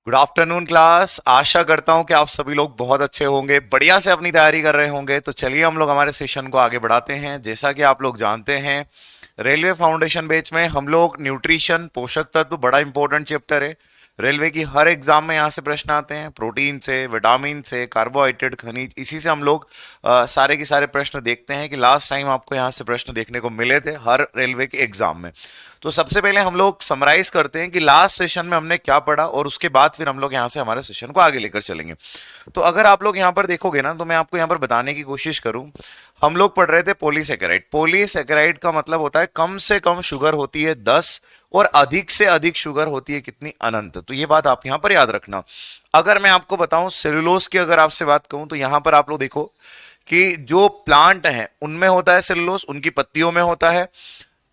Good afternoon class. आशा करता हूं कि आप सभी लोग बहुत अच्छे होंगे, बढ़िया से अपनी तैयारी कर रहे होंगे। तो चलिए हम लोग हमारे सेशन को आगे बढ़ाते हैं। जैसा कि आप लोग जानते हैं, रेलवे फाउंडेशन बैच में हम लोग न्यूट्रिशन, पोषक तत्व, बड़ा इंपॉर्टेंट चैप्टर है। रेलवे की हर एग्जाम में यहाँ से प्रश्न आते हैं, प्रोटीन से, विटामिन से, कार्बोहाइड्रेट, खनिज, इसी से हम लोग सारे के सारे प्रश्न देखते हैं कि लास्ट टाइम आपको यहाँ से प्रश्न देखने को मिले थे हर रेलवे के एग्जाम में। तो सबसे पहले हम लोग समराइज करते हैं कि लास्ट सेशन में हमने क्या पढ़ा, और उसके बाद फिर हम लोग यहाँ से हमारे सेशन को आगे लेकर चलेंगे। तो अगर आप लोग यहाँ पर देखोगे ना, तो मैं आपको यहाँ पर बताने की कोशिश करूं। हम लोग पढ़ रहे थे पॉलीसेकेराइड। पॉलीसेकेराइड का मतलब होता है कम से कम शुगर होती है 10, और अधिक से अधिक शुगर होती है कितनी? अनंत। तो ये बात आप यहाँ पर याद रखना। अगर मैं आपको बताऊं सेलुलोज की, अगर आपसे बात कहूं, तो यहां पर आप लोग देखो कि जो प्लांट हैं उनमें होता है सेलुलोज, उनकी पत्तियों में होता है।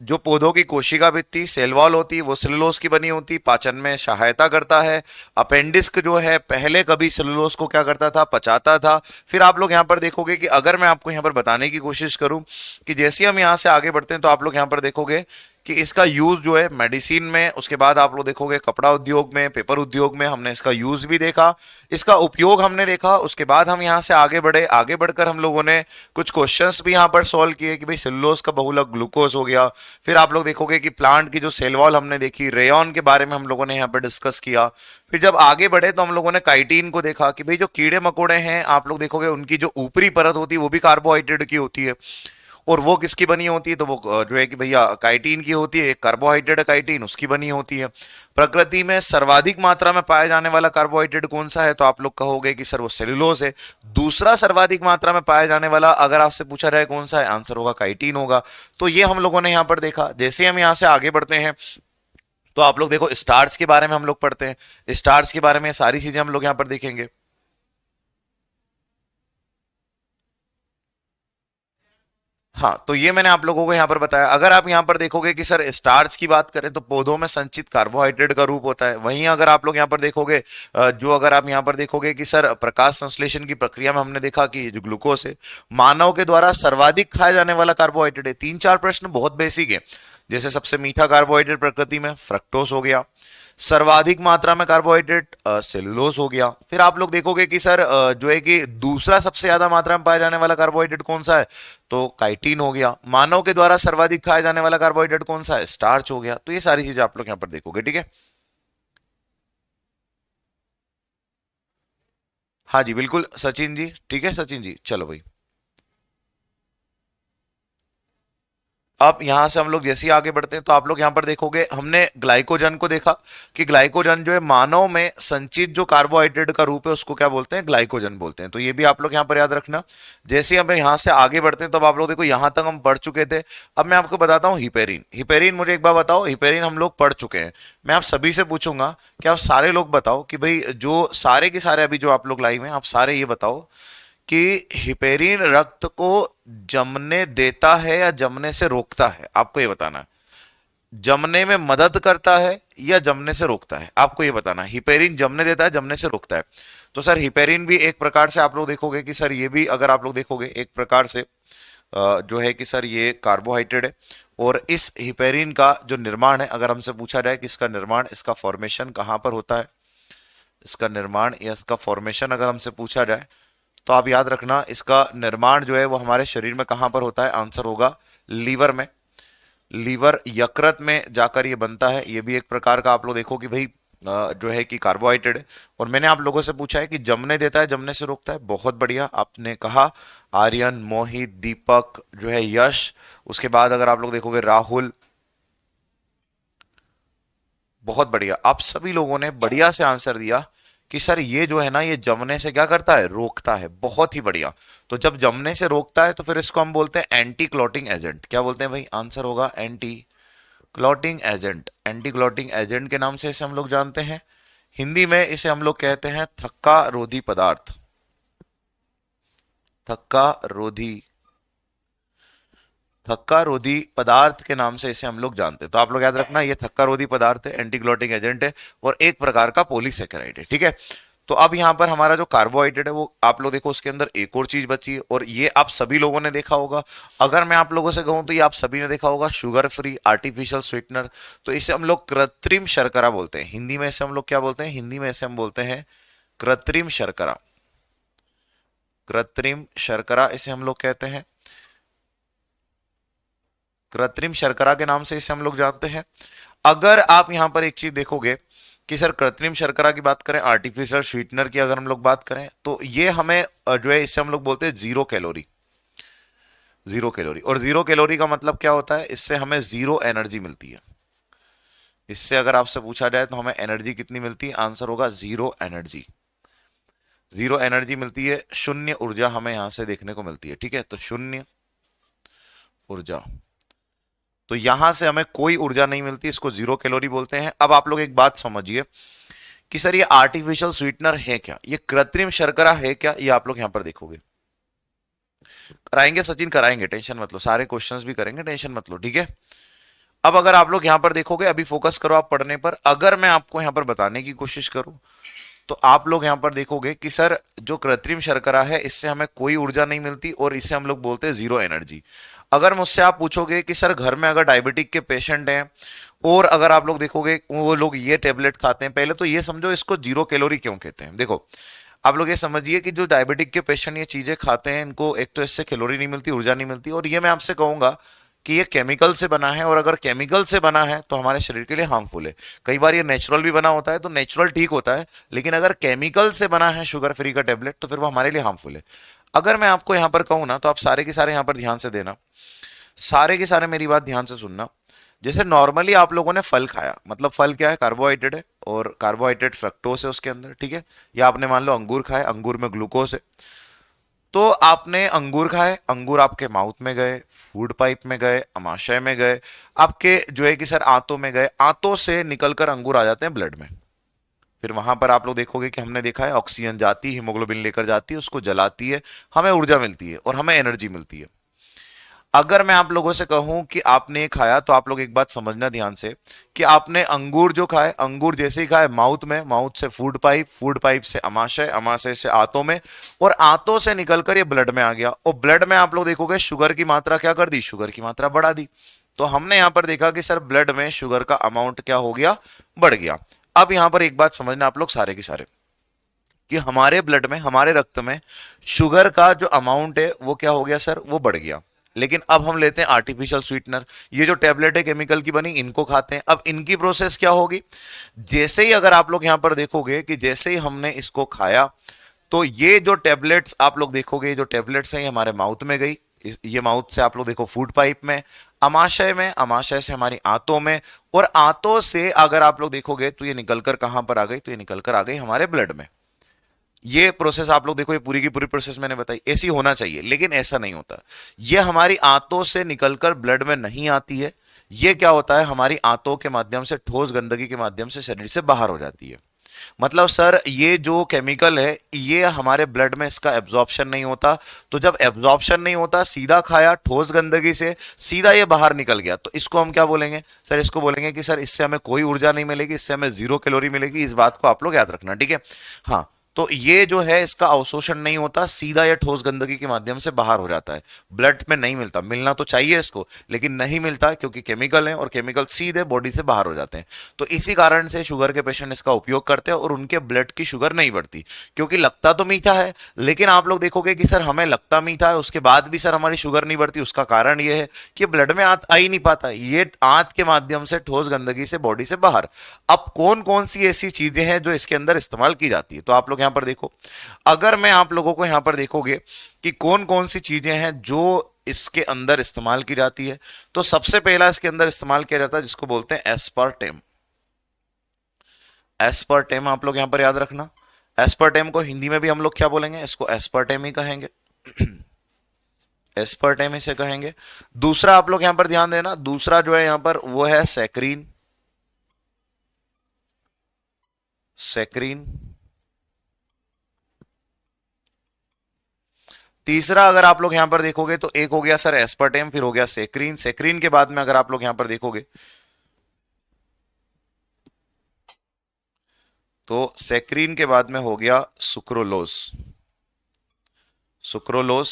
जो पौधों की कोशिका भित्ति, सेल वॉल होती है, वो सेलुलोज की बनी होती, पाचन में सहायता करता है। अपेंडिस्क जो है पहले कभी सेलुलोज को क्या करता था? पचाता था। फिर आप लोग यहाँ पर देखोगे कि अगर मैं आपको यहाँ पर बताने की कोशिश करूं कि जैसे हम यहाँ से आगे बढ़ते हैं, तो आप लोग यहाँ पर देखोगे कि इसका यूज जो है मेडिसिन में, उसके बाद आप लोग देखोगे कपड़ा उद्योग में, पेपर उद्योग में हमने इसका यूज भी देखा, इसका उपयोग हमने देखा। उसके बाद हम यहाँ से आगे बढ़े, आगे बढ़कर हम लोगों ने कुछ क्वेश्चंस भी यहाँ पर सॉल्व किए कि भाई सेलुलोज का बहुलक ग्लूकोज हो गया। फिर आप लोग देखोगे कि प्लांट की जो सेल वॉल हमने देखी, रेयॉन के बारे में हम लोगों ने यहाँ पर डिस्कस किया। फिर जब आगे बढ़े तो हम लोगों ने काइटिन को देखा कि भाई जो कीड़े मकोड़े हैं, आप लोग देखोगे उनकी जो ऊपरी परत होती है वो भी कार्बोहाइड्रेट की होती है। और वो किसकी बनी होती है? तो वो जो है कि भैया काइटिन की होती है। एक कार्बोहाइड्रेट काइटिन, उसकी बनी होती है। प्रकृति में सर्वाधिक मात्रा में पाया जाने वाला कार्बोहाइड्रेट कौन सा है? तो आप लोग कहोगे कि सर वो सेलुलोज है। दूसरा सर्वाधिक मात्रा में पाया जाने वाला अगर आपसे पूछा जाए कौन सा है, आंसर होगा काइटिन होगा। तो ये हम लोगों ने यहाँ पर देखा। जैसे हम यहाँ से आगे बढ़ते हैं, तो आप लोग देखो स्टार्च के बारे में हम लोग पढ़ते हैं। स्टार्च के बारे में सारी चीजें हम लोग यहाँ पर देखेंगे। हाँ, तो ये मैंने आप लोगों को यहाँ पर बताया। अगर आप यहाँ पर देखोगे कि सर स्टार्च की बात करें, तो पौधों में संचित कार्बोहाइड्रेट का रूप होता है। वहीं अगर आप लोग यहाँ पर देखोगे, जो अगर आप यहाँ पर देखोगे कि सर प्रकाश संश्लेषण की प्रक्रिया में हमने देखा कि जो ग्लूकोज है, मानव के द्वारा सर्वाधिक खाया जाने वाला कार्बोहाइड्रेट है। तीन चार प्रश्न बहुत बेसिक है। जैसे सबसे मीठा कार्बोहाइड्रेट प्रकृति में फ्रक्टोज हो गया। सर्वाधिक मात्रा में कार्बोहाइड्रेट सेलुलोज हो गया। फिर आप लोग देखोगे कि सर जो है कि दूसरा सबसे ज्यादा मात्रा में पाया जाने वाला कार्बोहाइड्रेट कौन सा है? तो काइटिन हो गया। मानव के द्वारा सर्वाधिक खाया जाने वाला कार्बोहाइड्रेट कौन सा है? स्टार्च हो गया। तो ये सारी चीजें आप लोग यहां पर देखोगे, ठीक है। हाँ जी, बिल्कुल सचिन जी, ठीक है सचिन जी, चलो भाई। अब यहां से हम लोग जैसे ही आगे बढ़ते हैं, तो आप लोग यहां पर देखोगे हमने ग्लाइकोजन को देखा कि ग्लाइकोजन जो है मानव में संचित जो कार्बोहाइड्रेट का रूप है उसको क्या बोलते हैं? ग्लाइकोजन बोलते हैं। तो ये भी आप लोग यहां पर याद रखना। जैसे ही हम यहां से आगे बढ़ते हैं, तब आप लोग देखो यहां तक हम पढ़ चुके थे। अब मैं आपको बताता हूं हिपेरिन। हिपेरिन मुझे एक बार बताओ, हिपेरिन हम लोग पढ़ चुके हैं। मैं आप सभी से पूछूंगा कि आप सारे लोग बताओ कि भाई जो सारे के सारे अभी जो आप लोग लाइव हैं, आप सारे ये बताओ कि हिपेरिन रक्त को जमने देता है या जमने से रोकता है? आपको ये बताना है। जमने में मदद करता है या जमने से रोकता है? आपको ये बताना है। हिपेरिन जमने देता है, जमने से रोकता है? तो सर हिपेरिन भी एक प्रकार से आप लोग देखोगे कि सर ये भी अगर आप लोग देखोगे एक प्रकार से जो है कि सर ये कार्बोहाइड्रेट है। और इस हिपेरिन का जो निर्माण है, अगर हमसे पूछा जाए कि इसका निर्माण, इसका फॉर्मेशन कहां पर होता है, इसका निर्माण या इसका फॉर्मेशन अगर हमसे पूछा जाए, तो आप याद रखना इसका निर्माण जो है वो हमारे शरीर में कहां पर होता है? आंसर होगा लीवर में। लीवर यकृत में जाकर ये बनता है। ये भी एक प्रकार का आप लोग देखो कि भाई जो है कि कार्बोहाइड्रेट है। और मैंने आप लोगों से पूछा है कि जमने देता है, जमने से रोकता है। बहुत बढ़िया आपने कहा। आर्यन, मोहित, दीपक, जो है यश, उसके बाद अगर आप लोग देखोगे राहुल, बहुत बढ़िया। आप सभी लोगों ने बढ़िया से आंसर दिया कि सर ये जो है ना, ये जमने से क्या करता है? रोकता है। बहुत ही बढ़िया। तो जब जमने से रोकता है, तो फिर इसको हम बोलते हैं एंटी क्लॉटिंग एजेंट। क्या बोलते हैं भाई? आंसर होगा anti clotting agent. Anti clotting agent के नाम से इसे हम लोग जानते हैं। हिंदी में इसे हम लोग कहते हैं थक्का रोधी पदार्थ। थक्का रोधी, थक्का रोधी पदार्थ के नाम से इसे हम लोग जानते हैं। तो आप लोग याद रखना, ये थक्का रोधी पदार्थ है, एंटीक्लोटिंग एजेंट है, और एक प्रकार का पॉलीसेकेराइड है, ठीक है। तो अब यहाँ पर हमारा जो कार्बोहाइड्रेट है वो आप लोग देखो उसके अंदर एक और चीज बची है, और ये आप सभी लोगों ने देखा होगा। अगर मैं आप लोगों से कहूं तो ये आप सभी ने देखा होगा, शुगर फ्री आर्टिफिशियल स्वीटनर। तो इसे हम लोग कृत्रिम शर्करा बोलते हैं। हिंदी में इसे हम लोग क्या बोलते हैं? हिंदी में इसे हम बोलते हैं कृत्रिम शर्करा। कृत्रिम शर्करा इसे हम लोग कहते हैं, कृत्रिम शर्करा के नाम से इसे हम लोग जानते हैं। अगर आप यहां पर एक चीज देखोगे कि सर कृत्रिम शर्करा की बात करें, आर्टिफिशियल स्वीटनर की अगर हम लोग बात करें, तो ये हमें जो है इसे हम लोग बोलते हैं जीरो कैलोरी। जीरो कैलोरी, और जीरो कैलोरी का मतलब क्या होता है? इससे हमें जीरो एनर्जी मिलती है। इससे अगर आपसे पूछा जाए तो हमें एनर्जी कितनी मिलती है, आंसर होगा जीरो एनर्जी। जीरो एनर्जी मिलती है, शून्य ऊर्जा हमें यहां से देखने को मिलती है। ठीक है, तो शून्य ऊर्जा, तो यहां से हमें कोई ऊर्जा नहीं मिलती, इसको जीरो कैलोरी बोलते हैं। अब आप लोग एक बात समझिए कि सर ये आर्टिफिशियल स्वीटनर है क्या, ये कृत्रिम शर्करा है क्या, ये आप लोग यहां पर देखोगे। कराएंगे सचिन, कराएंगे, टेंशन मत लो, सारे क्वेश्चंस भी करेंगे, टेंशन मत लो, ठीक है। अब अगर आप लोग यहां पर देखोगे, अभी फोकस करो आप पढ़ने पर, अगर मैं आपको यहां पर बताने की कोशिश करूं तो आप लोग यहां पर देखोगे कि सर जो कृत्रिम शर्करा है इससे हमें कोई ऊर्जा नहीं मिलती, और इसे हम लोग बोलते हैं जीरो एनर्जी। अगर मुझसे आप पूछोगे कि सर घर में अगर डायबिटिक के पेशेंट हैं और अगर आप लोग देखोगे वो लोग ये टेबलेट खाते हैं, पहले तो ये समझो इसको जीरो कैलोरी क्यों कहते हैं। देखो आप लोग ये समझिए कि जो डायबिटिक के पेशेंट ये चीजें खाते हैं, इनको एक तो इससे कैलोरी नहीं मिलती, ऊर्जा नहीं मिलती, और ये मैं आपसे कहूंगा कि ये केमिकल से बना है, और अगर केमिकल से बना है तो हमारे शरीर के लिए हार्मफुल है। कई बार ये नेचुरल भी बना होता है तो नेचुरल ठीक होता है, लेकिन अगर केमिकल से बना है शुगर फ्री का टेबलेट तो फिर वो हमारे लिए हार्मफुल है। अगर मैं आपको यहां पर कहूं ना, तो आप सारे के सारे यहां पर ध्यान से देना, सारे के सारे मेरी बात ध्यान से सुनना। जैसे नॉर्मली आप लोगों ने फल खाया, मतलब फल क्या है? कार्बोहाइड्रेट है, और कार्बोहाइड्रेट फ्रक्टोज है उसके अंदर, ठीक है। या आपने मान लो अंगूर खाए, अंगूर में ग्लूकोज है। तो आपने अंगूर खाए, अंगूर आपके माउथ में गए, फूड पाइप में गए, अमाशय में गए, आपके जो है कि सर आंतों में गए, आंतों से निकलकर अंगूर आ जाते हैं ब्लड में। फिर वहां पर आप लोग देखोगे कि हमने देखा है ऑक्सीजन जाती है, हीमोग्लोबिन लेकर जाती है, उसको जलाती है, हमें ऊर्जा मिलती है और हमें एनर्जी मिलती है। अगर मैं आप लोगों से कहूं कि आपने खाया, तो आप लोग एक बात समझना ध्यान से कि आपने अंगूर जो खाए, अंगूर जैसे ही खाए माउथ में, माउथ से फूड पाइप, फूड पाइप से अमाशय, अमाशय से आंतों में, और आंतों से निकलकर ये ब्लड में आ गया, और ब्लड में आप लोग देखोगे शुगर की मात्रा क्या कर दी? शुगर की मात्रा बढ़ा दी। तो हमने यहां पर देखा कि सर ब्लड में शुगर का अमाउंट क्या हो गया? बढ़ गया। अब यहां पर एक बात समझना आप लोग सारे के सारे, कि हमारे ब्लड में, हमारे रक्त में शुगर का जो अमाउंट है वो क्या हो गया सर? वो बढ़ गया। लेकिन अब हम लेते हैं आर्टिफिशियल स्वीटनर, ये जो टेबलेट है केमिकल की बनी, इनको खाते हैं। अब इनकी प्रोसेस क्या होगी? जैसे ही अगर आप लोग यहां पर देखोगे कि जैसे ही हमने इसको खाया, तो ये जो टेबलेट्स आप लोग देखोगे, जो टेबलेट्स हैं ये हमारे माउथ में गई, ये माउथ से आप लोग देखो फूड पाइप में, अमाशय में, अमाशय से हमारी आंतों में, और आंतों से अगर आप लोग देखोगे तो ये निकलकर कहां पर आ गई? तो ये निकलकर आ गई हमारे ब्लड में। ये प्रोसेस आप लोग देखो, ये पूरी की पूरी प्रोसेस मैंने बताई, ऐसी होना चाहिए, लेकिन ऐसा नहीं होता। ये हमारी आंतों से निकलकर ब्लड में नहीं आती है, ये क्या होता है? हमारी आंतों के माध्यम से, ठोस गंदगी के माध्यम से शरीर से बाहर हो जाती है। मतलब सर ये जो केमिकल है ये हमारे ब्लड में इसका एब्जॉर्प्शन नहीं होता, तो जब एब्जॉर्प्शन नहीं होता, सीधा खाया ठोस गंदगी से, सीधा ये बाहर निकल गया, तो इसको हम क्या बोलेंगे सर? इसको बोलेंगे कि सर इससे हमें कोई ऊर्जा नहीं मिलेगी, इससे हमें जीरो कैलोरी मिलेगी। इस बात को आप लोग याद रखना, ठीक है। हाँ, तो ये जो है इसका अवशोषण नहीं होता, सीधा ये ठोस गंदगी के माध्यम से बाहर हो जाता है, ब्लड में नहीं मिलता। मिलना तो चाहिए इसको, लेकिन नहीं मिलता, क्योंकि केमिकल है और केमिकल सीधे बॉडी से बाहर हो जाते हैं। तो इसी कारण से शुगर के पेशेंट इसका उपयोग करते हैं और उनके ब्लड की शुगर नहीं बढ़ती, क्योंकि लगता तो मीठा है, लेकिन आप लोग देखोगे कि सर हमें लगता मीठा है, उसके बाद भी सर हमारी शुगर नहीं बढ़ती। उसका कारण यह है कि ब्लड में आ ही नहीं पाता, ये आंत के माध्यम से ठोस गंदगी से बॉडी से बाहर। अब कौन कौन सी ऐसी चीजें हैं जो इसके अंदर इस्तेमाल की जाती है, तो आप लोग यहां पर देखो, अगर मैं आप लोगों को यहां पर देखोगे कि कौन कौन सी चीजें हैं जो इसके अंदर इस्तेमाल की जाती है, तो सबसे पहला इसके अंदर इस्तेमाल किया जाता है जिसको बोलते हैं एस्पार्टेम। एस्पार्टेम आप लोग यहां पर याद रखना, एस्पार्टेम को हिंदी में भी हम लोग क्या बोलेंगे? इसको एस्पार्टेम ही कहेंगे, एस्पार्टेम इसे कहेंगे। दूसरा आप लोग यहां पर ध्यान देना, दूसरा जो है यहां पर वो है सैक्रीन, सैक्रीन। तीसरा अगर आप लोग यहां पर देखोगे तो एक हो गया सर एस्पार्टेम, फिर हो गया सेक्रीन। सेक्रीन के बाद में अगर आप लोग यहां पर देखोगे तो सेक्रीन के बाद में हो गया सुक्रोलोस। सुक्रोलोस,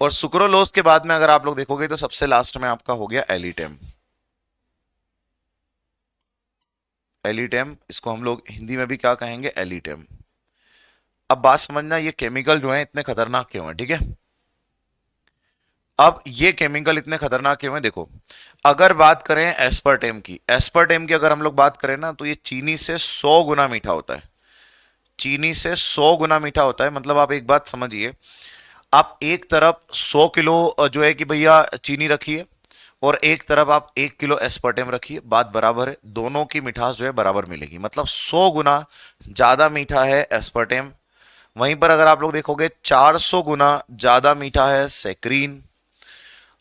और सुक्रोलोस के बाद में अगर आप लोग देखोगे तो सबसे लास्ट में आपका हो गया एलिटेम। एलिटेम, इसको हम लोग हिंदी में भी क्या कहेंगे, एलिटेम। अब बात समझना, ये केमिकल जो है इतने खतरनाक क्यों है, ठीक है। अब ये केमिकल इतने खतरनाक क्यों है, देखो। अगर बात करें एस्पर्टेम की, एस्पर्टेम की अगर हम लोग बात करें ना, तो ये चीनी से 100 गुना मीठा होता है। चीनी से 100 गुना मीठा होता है। मतलब आप एक बात समझिए, आप एक तरफ 100 किलो जो है कि भैया चीनी रखिए, और एक तरफ आप 1 किलो एस्पर्टेम रखिए, बात बराबर है, दोनों की मिठास जो है बराबर मिलेगी। मतलब 100 गुना ज्यादा मीठा है एस्पर्टेम। वहीं पर अगर आप लोग देखोगे 400 गुना ज्यादा मीठा है सेक्रीन।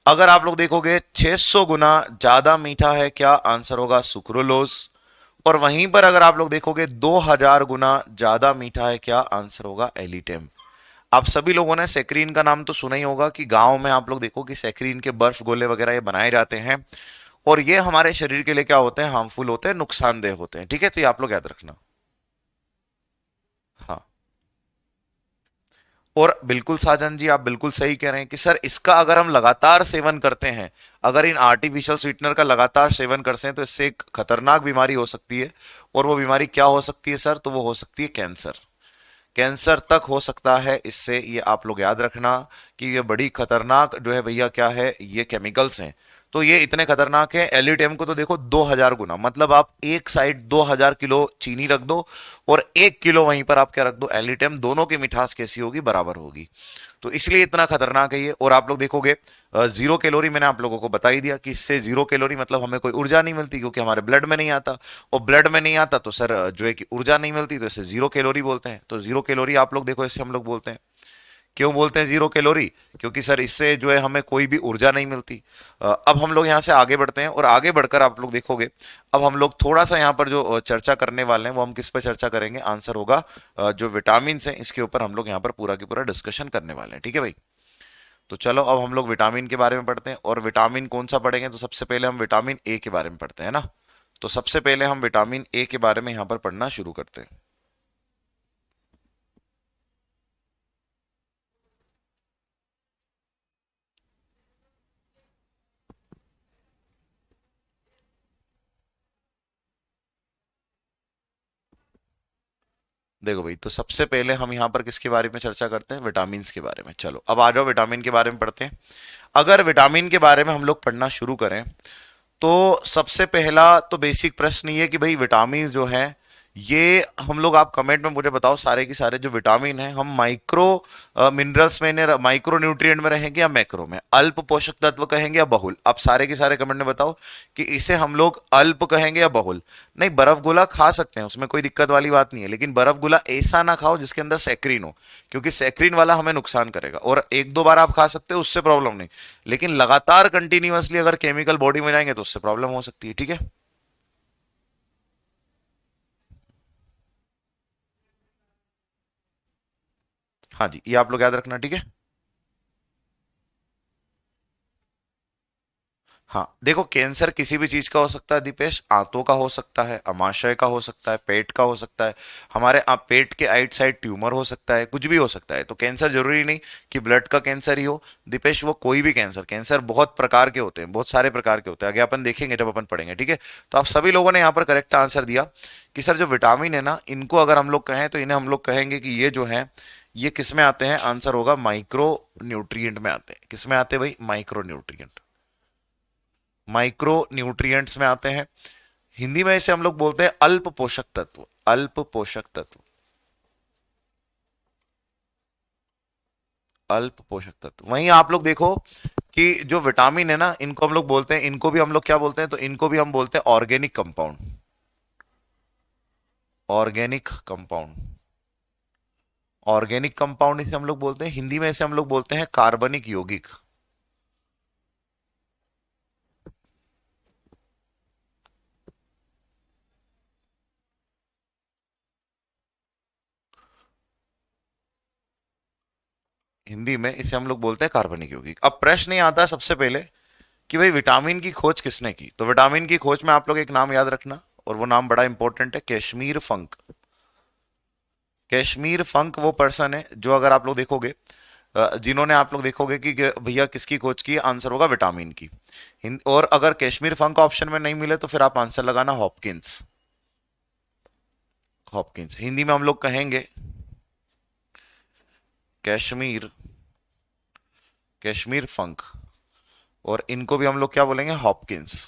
अगर आप लोग देखोगे 600 गुना ज्यादा मीठा है, क्या आंसर होगा, सुक्रोलोस। और वहीं पर अगर आप लोग देखोगे 2000 गुना ज्यादा मीठा है, क्या आंसर होगा, एलिटेम। आप सभी लोगों ने सेक्रीन का नाम तो सुना ही होगा, कि गांव में आप लोग देखो कि सेक्रीन के बर्फ गोले वगैरह ये बनाए जाते हैं, और ये हमारे शरीर के लिए क्या होते हैं, हार्मफुल होते हैं, नुकसानदेह होते हैं, ठीक है। तो ये आप लोग याद रखना। हाँ, और बिल्कुल साजन जी, आप बिल्कुल सही कह रहे हैं कि सर इसका अगर हम लगातार सेवन करते हैं, अगर इन आर्टिफिशियल स्वीटनर का लगातार सेवन करते हैं, तो इससे एक खतरनाक बीमारी हो सकती है। और वो बीमारी क्या हो सकती है सर, तो वो हो सकती है कैंसर। कैंसर तक हो सकता है इससे, ये आप लोग याद रखना कि ये बड़ी खतरनाक जो है भैया क्या है, ये केमिकल्स हैं। तो ये इतने खतरनाक है, एलिटेम को तो देखो 2000 गुना, मतलब आप एक साइड 2000 किलो चीनी रख दो, और 1 किलो वहीं पर आप क्या रख दो, एलिटेम, दोनों की मिठास कैसी होगी, बराबर होगी। तो इसलिए इतना खतरनाक है ये। और आप लोग देखोगे 0 कैलोरी, मैंने आप लोगों को बता ही दिया कि इससे 0 कैलोरी मतलब हमें कोई ऊर्जा नहीं मिलती, क्योंकि हमारे ब्लड में नहीं आता। और ब्लड में नहीं आता तो सर जो है कि ऊर्जा नहीं मिलती, तो इसे 0 कैलोरी बोलते हैं। तो 0 कैलोरी आप लोग देखो, इससे हम लोग बोलते हैं, क्यों बोलते हैं 0 कैलोरी, क्योंकि सर इससे जो है हमें कोई भी ऊर्जा नहीं मिलती। अब हम लोग यहाँ से आगे बढ़ते हैं, और आगे बढ़कर आप लोग देखोगे, अब हम लोग थोड़ा सा यहाँ पर जो चर्चा करने वाले हैं, वो हम किस पर चर्चा करेंगे, आंसर होगा जो विटामिन हैं, इसके ऊपर हम लोग यहाँ पर पूरा की पूरा डिस्कशन करने वाले हैं, ठीक है भाई। तो चलो अब हम लोग विटामिन के बारे में पढ़ते हैं। और विटामिन कौन सा पढ़ेंगे, तो सबसे पहले हम विटामिन ए के बारे में पढ़ते हैं ना। तो सबसे पहले हम विटामिन ए के बारे में यहाँ पर पढ़ना शुरू करते हैं। देखो भाई, तो सबसे पहले हम यहाँ पर किसके बारे में चर्चा करते हैं, विटामिन के बारे में। चलो अब आ जाओ विटामिन के बारे में पढ़ते हैं। अगर विटामिन के बारे में हम लोग पढ़ना शुरू करें, तो सबसे पहला तो बेसिक प्रश्न ये कि भाई विटामिन जो है, ये हम लोग, आप कमेंट में मुझे बताओ सारे के सारे जो विटामिन हैं, हम माइक्रो मिनरल्स में, माइक्रो न्यूट्रिएंट में रहेंगे या मैक्रो में, अल्प पोषक तत्व कहेंगे या बहुल। आप सारे के सारे कमेंट में बताओ कि इसे हम लोग अल्प कहेंगे या बहुल। नहीं, बर्फ गोला खा सकते हैं, उसमें कोई दिक्कत वाली बात नहीं है, लेकिन बर्फ गोला ऐसा ना खाओ जिसके अंदर सैक्रिन हो, क्योंकि सैक्रिन वाला हमें नुकसान करेगा। और एक दो बार आप खा सकते हो, उससे प्रॉब्लम नहीं, लेकिन लगातार कंटिन्यूअसली अगर केमिकल बॉडी में जाएंगे तो उससे प्रॉब्लम हो सकती है, ठीक है। हाँ जी, ये आप लोग याद रखना, ठीक है। हाँ देखो, कैंसर किसी भी चीज का हो सकता है दीपेश, आंतों का हो सकता है, अमाशय का हो सकता है, पेट का हो सकता है, हमारे आप पेट के आइट साइड ट्यूमर हो सकता है, कुछ भी हो सकता है। तो कैंसर जरूरी नहीं कि ब्लड का कैंसर ही हो दीपेश, वो कोई भी कैंसर, कैंसर बहुत प्रकार के होते हैं, बहुत सारे प्रकार के होते हैं, आगे अपन देखेंगे जब अपन पढ़ेंगे, ठीक है। तो आप सभी लोगों ने यहाँ पर करेक्ट आंसर दिया कि सर जो विटामिन है ना, इनको अगर हम लोग कहें तो इन्हें हम लोग कहेंगे कि ये जो है, ये किस में आते हैं, आंसर होगा माइक्रो न्यूट्रिएंट में आते हैं। किस में आते हैं भाई, माइक्रो न्यूट्रिएंट, माइक्रो न्यूट्रिएंट्स में आते हैं। हिंदी में इसे हम लोग बोलते हैं अल्प पोषक तत्व, अल्प पोषक तत्व, अल्प पोषक तत्व। वहीं आप लोग देखो कि जो विटामिन है ना, इनको हम लोग बोलते हैं, इनको भी हम लोग क्या बोलते हैं, तो इनको भी हम बोलते हैं organic compound, organic compound, organic compound इसे हम लोग बोलते हैं। हिंदी में इसे हम लोग बोलते हैं कार्बनिक यौगिक। हिंदी में इसे हम लोग बोलते हैं कार्बनिक यौगिक। अब प्रश्न ये आता है सबसे पहले कि भाई विटामिन की खोज किसने की। तो विटामिन की खोज में आप लोग एक नाम याद रखना, और वो नाम बड़ा इंपॉर्टेंट है, कैश्मीर फंक। कैश्मीर फंक वो पर्सन है जो, अगर आप लोग देखोगे, जिन्होंने, आप लोग देखोगे कि भैया किसकी खोज की, आंसर होगा विटामिन की। और अगर कैश्मीर फंक ऑप्शन में नहीं मिले तो फिर आप आंसर लगाना हॉपकिंस। हॉपकिंस हिंदी में हम लोग कहेंगे कैश्मीर, कैश्मीर फंक, और इनको भी हम लोग क्या बोलेंगे, हॉपकिंस।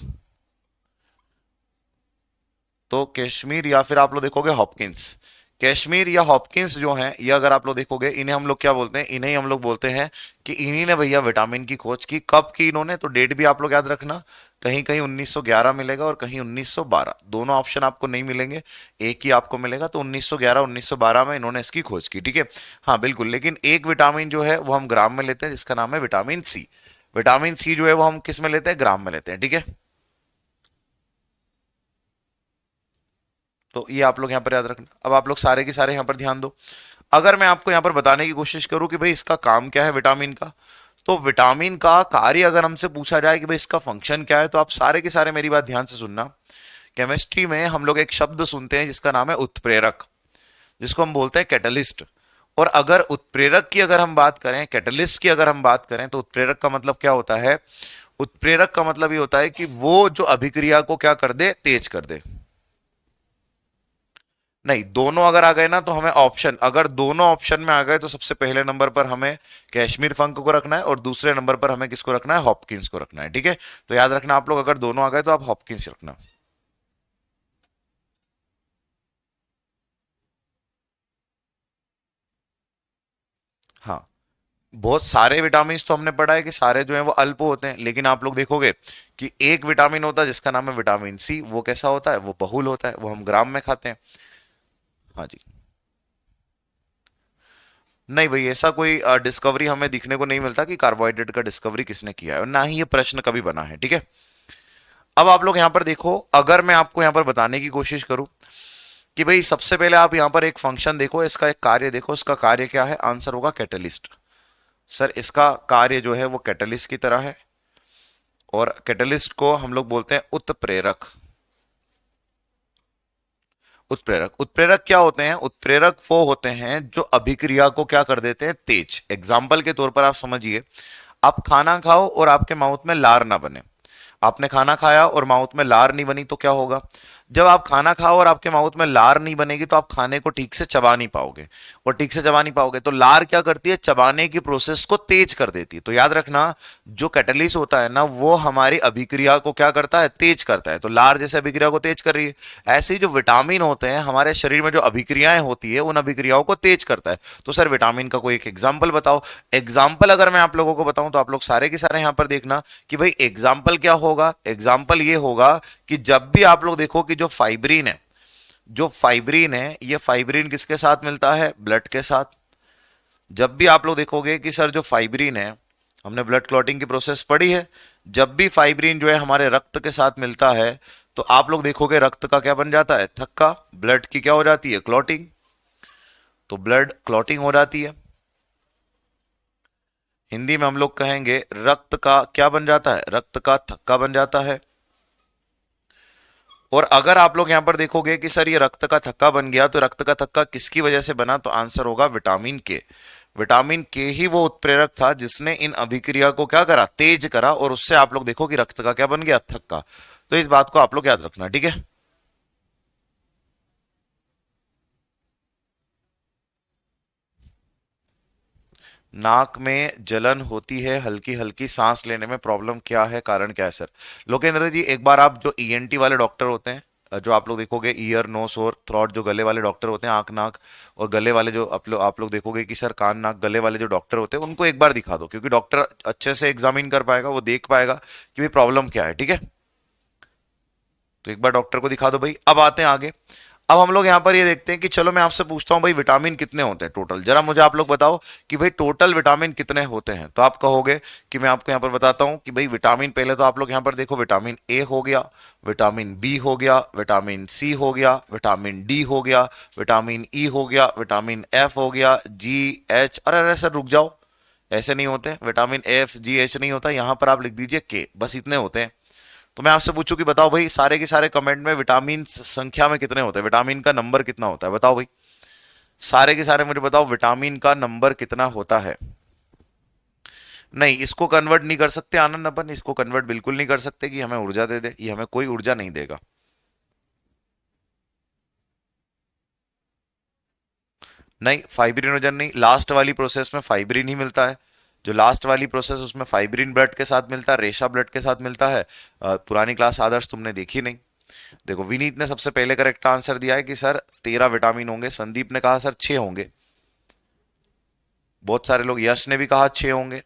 तो कैश्मीर या फिर आप लोग देखोगे हॉपकिंस। कैश्मीर या हॉपकिंस जो हैं, ये अगर आप लोग देखोगे, इन्हें हम लोग क्या बोलते हैं, इन्हें हम लोग बोलते हैं कि इन्हीं ने भैया विटामिन की खोज की। कब की इन्होंने, तो डेट भी आप लोग याद रखना, कहीं कहीं 1911 मिलेगा और कहीं 1912, दोनों ऑप्शन आपको नहीं मिलेंगे, एक ही आपको मिलेगा। तो 1911 1912 में इन्होंने इसकी खोज की, ठीक है। हाँ बिल्कुल, लेकिन एक विटामिन जो है वो हम ग्राम में लेते हैं, जिसका नाम है विटामिन सी। विटामिन सी जो है वो हम किस में लेते हैं, ग्राम में लेते हैं, ठीक है। तो ये आप लोग यहां पर याद रखना। अब आप लोग सारे के सारे यहां पर ध्यान दो। अगर मैं आपको यहां पर बताने की कोशिश करूं कि भाई इसका काम क्या है विटामिन का, तो विटामिन का कार्य अगर हमसे पूछा जाए कि भाई इसका फंक्शन क्या है, तो आप सारे के सारे मेरी बात ध्यान से सुनना। केमिस्ट्री में हम लोग एक शब्द सुनते हैं जिसका नाम है उत्प्रेरक, जिसको हम बोलते हैं कैटलिस्ट। और अगर उत्प्रेरक की अगर हम बात करें, कैटलिस्ट की अगर हम बात करें, तो उत्प्रेरक का मतलब क्या होता है, उत्प्रेरक का मतलब ये होता है कि वो जो अभिक्रिया को क्या कर दे, तेज कर दे। नहीं, दोनों अगर आ गए ना तो हमें ऑप्शन, अगर दोनों ऑप्शन में आ गए तो सबसे पहले नंबर पर हमें कैश्मीर फंक को रखना है, और दूसरे नंबर पर हमें किसको रखना है, हॉपकिंस को रखना है, ठीक है। तो याद रखना आप लोग, अगर दोनों आ गए तो आप हॉपकिंस रखना। हाँ, बहुत सारे विटामिन तो हमने पढ़ा है कि सारे जो हैं वो अल्प होते हैं, लेकिन आप लोग देखोगे कि एक विटामिन होता है जिसका नाम है विटामिन सी, वो कैसा होता है, वो बहुल होता है, वो हम ग्राम में खाते हैं। हाँ जी। नहीं भाई, ऐसा कोई डिस्कवरी हमें दिखने को नहीं मिलता कि कार्बोहाइड्रेट का डिस्कवरी किसने किया है, और ना ही ये प्रश्न कभी बना है, ठीक है। अब आप लोग यहां पर देखो, अगर मैं आपको यहां पर बताने की कोशिश करूं कि भाई सबसे पहले आप यहां पर एक फंक्शन देखो, इसका एक कार्य देखो, इसका कार्य क्या है, आंसर होगा कैटलिस्ट। सर इसका कार्य जो है वो कैटलिस्ट की तरह है, और कैटलिस्ट को हम लोग बोलते हैं उत्प्रेरक। उत्प्रेरक, उत्प्रेरक क्या होते हैं, उत्प्रेरक वो होते हैं जो अभिक्रिया को क्या कर देते हैं, तेज। एग्जाम्पल के तौर पर आप समझिए, आप खाना खाओ और आपके माउथ में लार ना बने। आपने खाना खाया और माउथ में लार नहीं बनी तो क्या होगा, जब आप खाना खाओ और आपके माउथ में लार नहीं बनेगी तो आप खाने को ठीक से चबा नहीं पाओगे, और ठीक से चबा नहीं पाओगे तो लार क्या करती है, चबाने की प्रोसेस को तेज कर देती है। तो याद रखना, जो कैटलिस्ट होता है ना, वो हमारी अभिक्रिया को क्या करता है, तेज करता है। तो लार जैसे अभिक्रिया को तेज कर रही है, ऐसे ही जो विटामिन होते हैं हमारे शरीर में, जो अभिक्रियाएं होती है, उन अभिक्रियाओं को तेज करता है। तो सर विटामिन का कोई एक एग्जाम्पल बताओ। एग्जाम्पल अगर मैं आप लोगों को बताऊं तो आप लोग सारे के सारे यहां पर देखना कि भाई एग्जाम्पल क्या होगा। एग्जाम्पल ये होगा कि जब भी आप लोग देखो कि जो फाइब्रिन है, जो फाइब्रिन है, ये फाइब्रिन किसके साथ मिलता है, ब्लड के साथ। जब भी आप लोग देखोगे कि सर जो फाइब्रिन है, हमने ब्लड क्लॉटिंग की प्रोसेस पढ़ी है, जब भी फाइब्रिन जो है हमारे रक्त के साथ मिलता है, तो आप लोग देखोगे रक्त का क्या बन जाता है, थक्का। ब्लड की क्या हो जाती है, क्लॉटिंग। तो ब्लड क्लॉटिंग हो जाती है। हिंदी में हम लोग कहेंगे रक्त का क्या बन जाता है, रक्त का थक्का बन जाता है। और अगर आप लोग यहां पर देखोगे कि सर ये रक्त का थक्का बन गया, तो रक्त का थक्का किसकी वजह से बना, तो आंसर होगा विटामिन के। विटामिन के ही वो उत्प्रेरक था जिसने इन अभिक्रिया को क्या करा, तेज करा, और उससे आप लोग देखो कि रक्त का क्या बन गया, थक्का। तो इस बात को आप लोग याद रखना, ठीक है। नाक में जलन होती है, हल्की हल्की सांस लेने में प्रॉब्लम, क्या है, कारण क्या है सर। लोकेंद्र जी, एक बार आप जो ईएनटी वाले डॉक्टर होते हैं, जो आप लोग देखोगे ईयर नोस और थ्रोट, जो गले वाले डॉक्टर होते हैं, आंख नाक और गले वाले, जो आप लोग देखोगे कि सर कान नाक गले वाले जो डॉक्टर होते हैं, उनको एक बार दिखा दो, क्योंकि डॉक्टर अच्छे से एग्जामिन कर पाएगा, वो देख पाएगा कि भाई प्रॉब्लम क्या है, ठीक है। तो एक बार डॉक्टर को दिखा दो भाई। अब आते हैं आगे। अब हम लोग यहां पर ये देखते हैं कि चलो मैं आपसे पूछता हूं भाई विटामिन कितने होते हैं टोटल, जरा मुझे आप लोग बताओ कि भाई टोटल विटामिन कितने होते हैं। तो आप कहोगे कि मैं आपको यहां पर बताता हूं कि भाई विटामिन, पहले तो आप लोग यहां पर देखो, विटामिन ए हो गया, विटामिन बी हो गया, विटामिन सी हो गया, विटामिन डी हो गया, विटामिन ई हो गया, विटामिन एफ हो गया, जी, एच, अरे अरे सर रुक जाओ, ऐसे नहीं होते, विटामिन एफ जी एच नहीं होता, यहां पर आप लिख दीजिए के, बस इतने होते हैं। तो मैं आपसे पूछूं कि बताओ भाई सारे के सारे कमेंट में विटामिन संख्या में कितने होते हैं, विटामिन का नंबर कितना होता है, बताओ भाई सारे के सारे मुझे बताओ विटामिन का नंबर कितना होता है। नहीं, इसको कन्वर्ट नहीं कर सकते आनंद, अपन इसको कन्वर्ट बिल्कुल नहीं कर सकते कि हमें ऊर्जा दे दे, ये हमें कोई ऊर्जा नहीं देगा। नहीं, फाइब्रिनोजन नहीं, लास्ट वाली प्रोसेस में फाइब्रिन ही मिलता है। जो लास्ट वाली प्रोसेस उसमें फाइब्रिन ब्लड के साथ मिलता है, रेशा ब्लड के साथ मिलता है। पुरानी क्लास आदर्श तुमने देखी नहीं। देखो विनीत ने सबसे पहले करेक्ट आंसर दिया है कि सर 13 विटामिन होंगे, संदीप ने कहा सर 6 होंगे, बहुत सारे लोग, यश ने भी कहा 6 होंगे।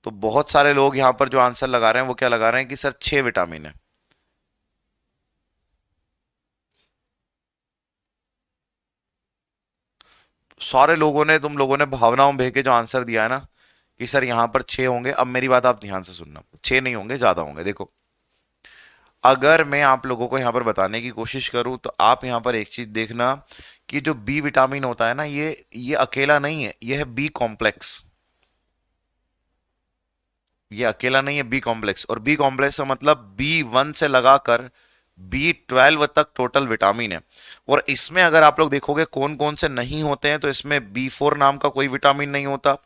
तो बहुत सारे लोग यहां पर जो आंसर लगा रहे हैं वो क्या लगा रहे हैं कि सर 6 विटामिन है। सारे लोगों ने, तुम लोगों ने भावनाओं बह के जो आंसर दिया है ना कि सर यहां पर 6 होंगे, अब मेरी बात आप ध्यान से सुनना, 6 नहीं होंगे, ज्यादा होंगे। देखो अगर मैं आप लोगों को यहां पर बताने की कोशिश करूं तो आप यहां पर एक चीज देखना कि जो बी विटामिन होता है ना, ये अकेला नहीं है, ये है बी कॉम्प्लेक्स। ये अकेला नहीं है, बी कॉम्प्लेक्स, और बी कॉम्प्लेक्स का मतलब B1 से लगाकर B12 तक टोटल विटामिन है। और इसमें अगर आप लोग देखोगे कौन कौन से नहीं होते हैं, तो इसमें B4 नाम का कोई विटामिन नहीं होता,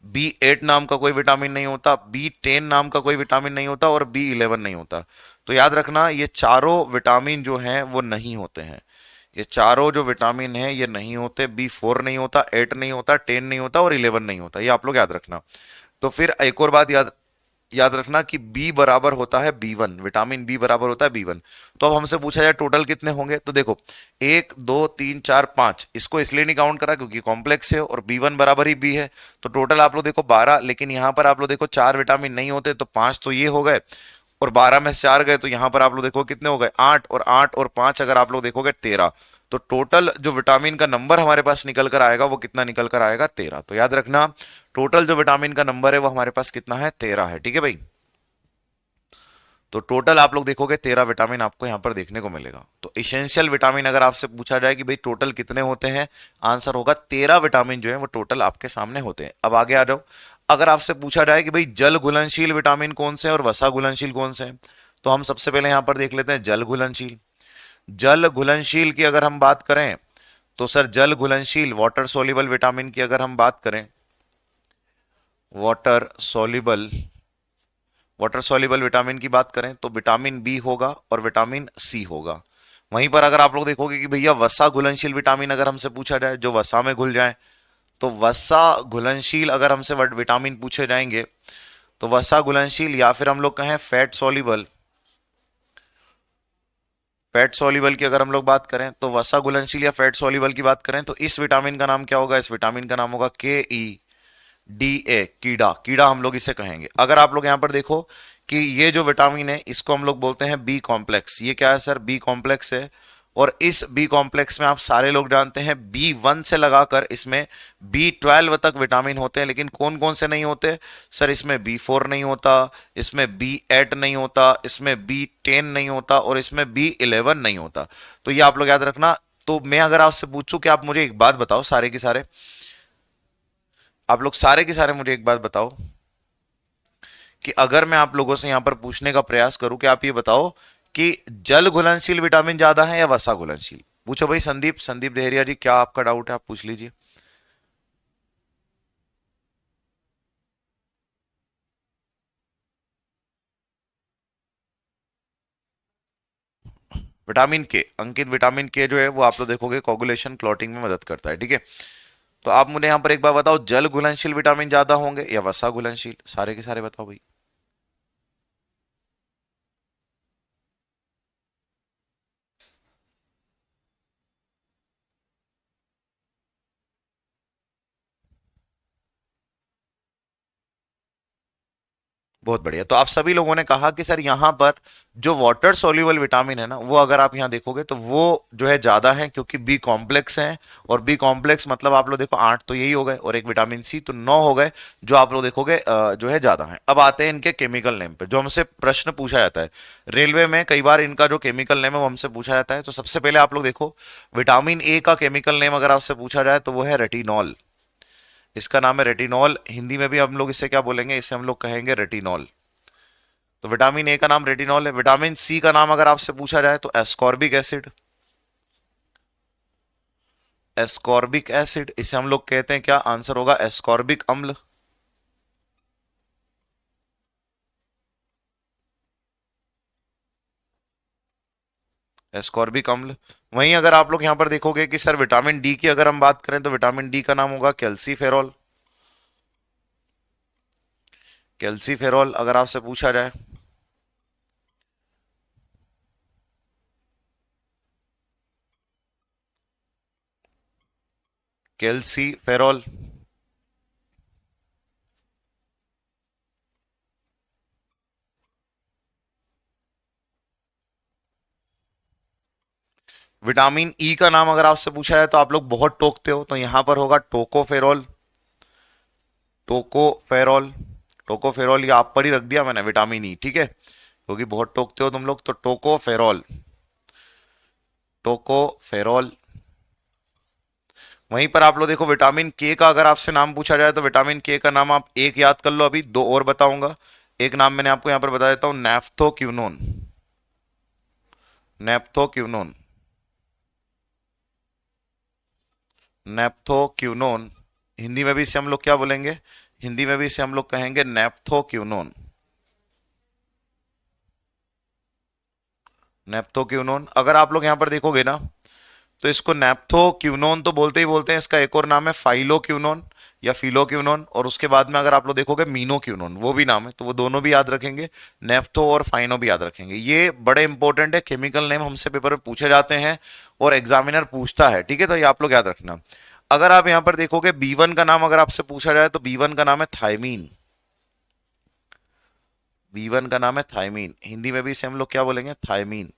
B8 नाम का कोई विटामिन नहीं होता, B10 नाम का कोई विटामिन नहीं होता, और B11 नहीं होता। तो याद रखना ये चारों विटामिन जो हैं वो नहीं होते हैं, ये चारों जो विटामिन हैं ये नहीं होते। B4 नहीं होता, 8 नहीं होता, 10 नहीं होता, और 11 नहीं होता, ये आप लोग याद रखना। तो फिर एक और बात याद याद रखना कि बी बराबर होता है B1, विटामिन बी बराबर होता है B1। तो अब हमसे पूछा जाए टोटल कितने होंगे, तो देखो 1 2 3 4 5, इसको इसलिए नहीं काउंट करा क्योंकि कॉम्प्लेक्स है और B1 बराबर ही बी है। तो टोटल आप लोग देखो 12, लेकिन यहां पर आप लोग देखो 4 विटामिन नहीं होते, तो 5 तो ये हो गए, और 12 में से 4 गए, तो यहां पर आप लोग देखो कितने हो गए, 8, और 8 और 5 अगर आप लोग देखोगे 13। तो टोटल जो विटामिन का नंबर हमारे पास निकल कर आएगा वो कितना निकल कर आएगा, 13। तो याद रखना टोटल जो विटामिन का नंबर है वो हमारे पास कितना है, 13 है, ठीक है भाई। तो टोटल आप लोग देखोगे 13 विटामिन आपको यहां पर देखने को मिलेगा। तो इसेंशियल विटामिन अगर आपसे पूछा जाए कि भाई टोटल कितने होते हैं, आंसर होगा 13 विटामिन जो है वो टोटल आपके सामने होते हैं। अब आगे आ जाओ, अगर आपसे पूछा जाए कि भाई जल घुलनशील विटामिन कौन से हैं और वसा घुलनशील कौन से हैं, तो हम सबसे पहले यहां पर देख लेते हैं जल घुलनशील। जल घुलनशील की अगर हम बात करें तो सर जल घुलनशील वाटर सोल्यूबल विटामिन की अगर हम बात करें, water soluble water soluble vitamin की बात करें तो विटामिन बी होगा और विटामिन सी होगा। वहीं पर अगर आप लोग देखोगे कि भैया वसा घुलनशील विटामिन अगर हमसे पूछा जाए जो वसा में घुल जाए, तो वसा घुलनशील अगर हमसे विटामिन पूछे जाएंगे तो वसा घुलनशील या फिर हम लोग कहें फैट सॉल्युबल की अगर हम लोग बात करें तो वसा घुलनशील या फैट सॉल्युबल की बात करें तो इस विटामिन का नाम क्या होगा, इस विटामिन का नाम होगा KE DA, कीड़ा, कीड़ा हम लोग इसे कहेंगे। अगर आप लोग यहां पर देखो कि ये जो विटामिन है इसको हम लोग बोलते हैं बी कॉम्प्लेक्स, ये क्या है सर, बी कॉम्प्लेक्स है। और इस बी कॉम्प्लेक्स में आप सारे लोग जानते हैं B1 से लगाकर इसमें B12 तक विटामिन होते हैं, लेकिन कौन कौन से नहीं होते सर, इसमें B4 नहीं होता, इसमें B8 नहीं होता, इसमें B10 नहीं होता, और इसमें B11 नहीं होता। तो ये आप लोग याद रखना। तो मैं अगर आपसे पूछूं कि आप मुझे एक बात बताओ, सारे के सारे आप लोग सारे के सारे मुझे एक बात बताओ कि अगर मैं आप लोगों से यहां पर पूछने का प्रयास करूं कि आप ये बताओ कि जल घुलनशील विटामिन ज्यादा है या वसा घुलनशील, पूछो भाई संदीप, संदीप देहरिया जी, क्या आपका डाउट है, आप पूछ लीजिए। विटामिन के अंकित, विटामिन के जो है वो आप लोग देखोगे कोगुलेशन क्लॉटिंग में मदद करता है, ठीक है। तो आप मुझे यहां पर एक बार बताओ जल घुलनशील विटामिन ज्यादा होंगे या वसा घुलनशील, सारे के सारे बताओ भाई। बहुत बढ़िया। तो आप सभी लोगों ने कहा कि सर यहां पर जो वाटर सोल्यूबल विटामिन है ना, वो अगर आप यहां देखोगे तो वो जो है ज्यादा है क्योंकि बी कॉम्प्लेक्स है। और बी कॉम्प्लेक्स मतलब आप लोग देखो 8 तो यही हो गए, और एक विटामिन सी तो 9 हो गए, जो आप लोग देखोगे जो है ज्यादा है। अब आते हैं इनके केमिकल नेम पे, जो हमसे प्रश्न पूछा जाता है रेलवे में, कई बार इनका जो केमिकल नेम है वो हमसे पूछा जाता है। तो सबसे पहले आप लोग देखो विटामिन ए का केमिकल नेम अगर आपसे पूछा जाए तो वो है रेटिनॉल। इसका नाम है रेटिनॉल। हिंदी में भी हम लोग इसे क्या बोलेंगे, इसे हम लोग कहेंगे रेटिनॉल। तो विटामिन ए का नाम रेटिनॉल है। विटामिन सी का नाम अगर आपसे पूछा जाए तो एस्कॉर्बिक एसिड। एस्कॉर्बिक एसिड, इसे हम लोग कहते हैं क्या, आंसर होगा एस्कॉर्बिक अम्ल। एस्कॉर्बिक अम्ल। वहीं अगर आप लोग यहां पर देखोगे कि सर विटामिन डी की अगर हम बात करें तो विटामिन डी का नाम होगा कैल्सीफेरॉल। कैल्सीफेरॉल अगर आपसे पूछा जाए, कैल्सीफेरॉल। विटामिन ई का नाम अगर आपसे पूछा जाए तो आप लोग बहुत टोकते हो, तो यहां पर होगा टोकोफेरॉल। टोकोफेरॉल। टोकोफेरॉल ये आप पर ही रख दिया मैंने, विटामिन ई, ठीक है, क्योंकि बहुत टोकते हो तुम लोग, तो टोकोफेरॉल। टोकोफेरॉल। वहीं पर आप लोग देखो विटामिन के का अगर आपसे नाम पूछा जाए तो विटामिन के का नाम आप एक याद कर लो, अभी दो और बताऊंगा। एक नाम मैंने आपको यहां पर बता देता हूं, नेफ्थोक्विनोन। नेफ्थोक्विनोन। नेफ्थोक्विनोन। हिंदी में भी इसे हम लोग क्या बोलेंगे, हिंदी में भी इसे हम लोग कहेंगे नेफ्थोक्विनोन। नेप्थोक्विनोन। अगर आप लोग यहां पर देखोगे ना तो इसको नेप्थोक्विनोन तो बोलते ही बोलते हैं, इसका एक और नाम है फाइलोक्विनोन या फिलोक्विनोन, और उसके बाद में अगर आप लोग देखोगे मीनोक्विनोन, वो भी नाम है, तो वो दोनों भी याद रखेंगे, नेप्थो और फाइनो भी याद रखेंगे। ये बड़े इंपॉर्टेंट है, केमिकल नेम हमसे पेपर में पूछे जाते हैं और एग्जामिनर पूछता है, ठीक है, तो ये आप लोग याद रखना। अगर आप यहां पर देखोगे B1 का नाम अगर आपसे पूछा जाए तो B1 का नाम है थायमीन। B1 का नाम है थायमीन, हिंदी में भी इसे हम लोग क्या बोलेंगे, थायमीन।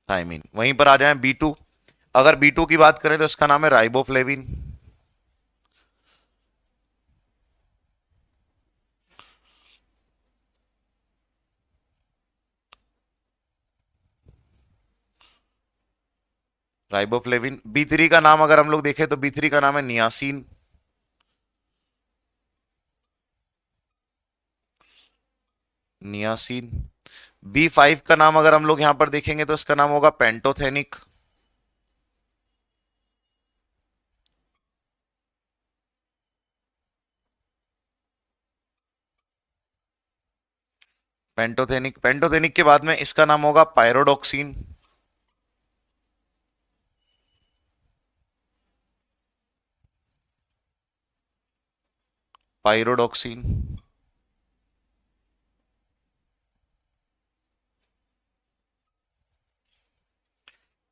थायमीन। वहीं पर आ जाए B2। अगर B2 की बात करें तो इसका नाम है राइबोफ्लेविन। राइबोफ्लेविन। B3 का नाम अगर हम लोग देखें तो B3 का नाम है नियासिन। नियासिन। B5 का नाम अगर हम लोग यहां पर देखेंगे तो इसका नाम होगा पेंटोथेनिक। पेंटोथेनिक। पेंटोथेनिक के बाद में इसका नाम होगा पायरोडॉक्सिन। पायरोडॉक्सिन।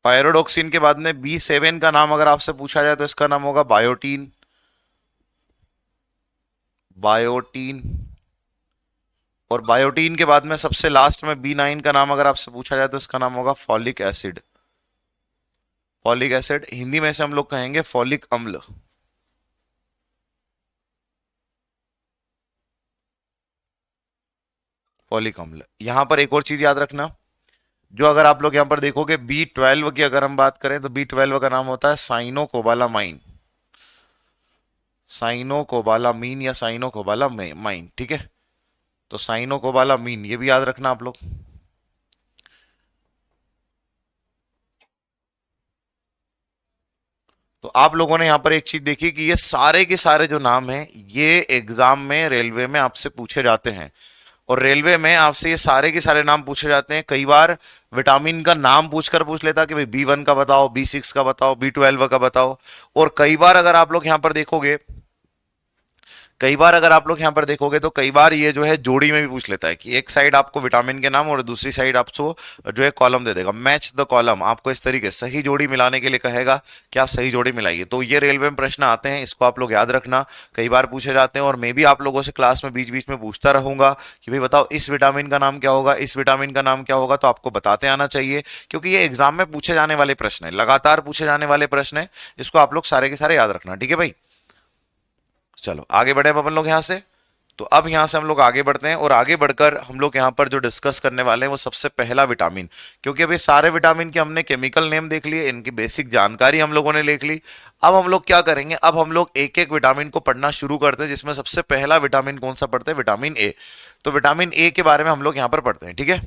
पायरोडॉक्सिन के बाद में B7 का नाम अगर आपसे पूछा जाए तो इसका नाम होगा बायोटीन। बायोटीन। और बायोटीन के बाद में सबसे लास्ट में B9 का नाम अगर आपसे पूछा जाए तो इसका नाम होगा folic acid. Folic acid, Hindi में से हम लोग कहेंगे फॉलिक अम्ल। फॉलिक अम्ल। यहां पर एक और चीज याद रखना, जो अगर आप लोग यहां पर देखोगे B12 की अगर हम बात करें तो B12 का नाम होता है साइनोकोबालामाइन। साइनोकोबालामीन या साइनोकोबालामाइन, ठीक है, तो साइनोकोबालामीन ये भी याद रखना आप लोग। तो आप लोगों ने यहां पर एक चीज देखी कि ये सारे के सारे जो नाम हैं ये एग्जाम में रेलवे में आपसे पूछे जाते हैं, और रेलवे में आपसे ये सारे के सारे नाम पूछे जाते हैं। कई बार विटामिन का नाम पूछकर पूछ लेता कि भाई B1 का बताओ, B6 का बताओ, B12 का बताओ। और कई बार अगर आप लोग यहां पर देखोगे, कई बार अगर आप लोग यहां पर देखोगे तो कई बार ये जो है जोड़ी में भी पूछ लेता है कि एक साइड आपको विटामिन के नाम और दूसरी साइड आपको जो है कॉलम दे देगा, मैच द कॉलम, आपको इस तरीके से सही जोड़ी मिलाने के लिए कहेगा कि आप सही जोड़ी मिलाइए। तो ये रेलवे में प्रश्न आते हैं, इसको आप लोग याद रखना, कई बार पूछे जाते हैं। और मैं भी आप लोगों से क्लास में बीच बीच में पूछता रहूंगा कि भाई बताओ इस विटामिन का नाम क्या होगा, इस विटामिन का नाम क्या होगा, तो आपको बताते आना चाहिए, क्योंकि ये एग्जाम में पूछे जाने वाले प्रश्न है, लगातार पूछे जाने वाले प्रश्न है, इसको आप लोग सारे के सारे याद रखना, ठीक है भाई। चलो आगे बढ़े अब अपन लोग यहां से। तो अब यहां से हम लोग आगे बढ़ते हैं और आगे बढ़कर हम लोग यहां पर जो डिस्कस करने वाले हैं वो सबसे पहला विटामिन, क्योंकि अभी सारे विटामिन के हमने केमिकल नेम देख लिए, इनकी बेसिक जानकारी हम लोगों ने देख ली। अब हम लोग क्या करेंगे, अब हम लोग एक एक विटामिन को पढ़ना शुरू करते हैं, जिसमें सबसे पहला विटामिन कौन सा पढ़ते हैं, विटामिन ए। तो विटामिन ए के बारे में हम लोग यहां पर पढ़ते हैं, ठीक है।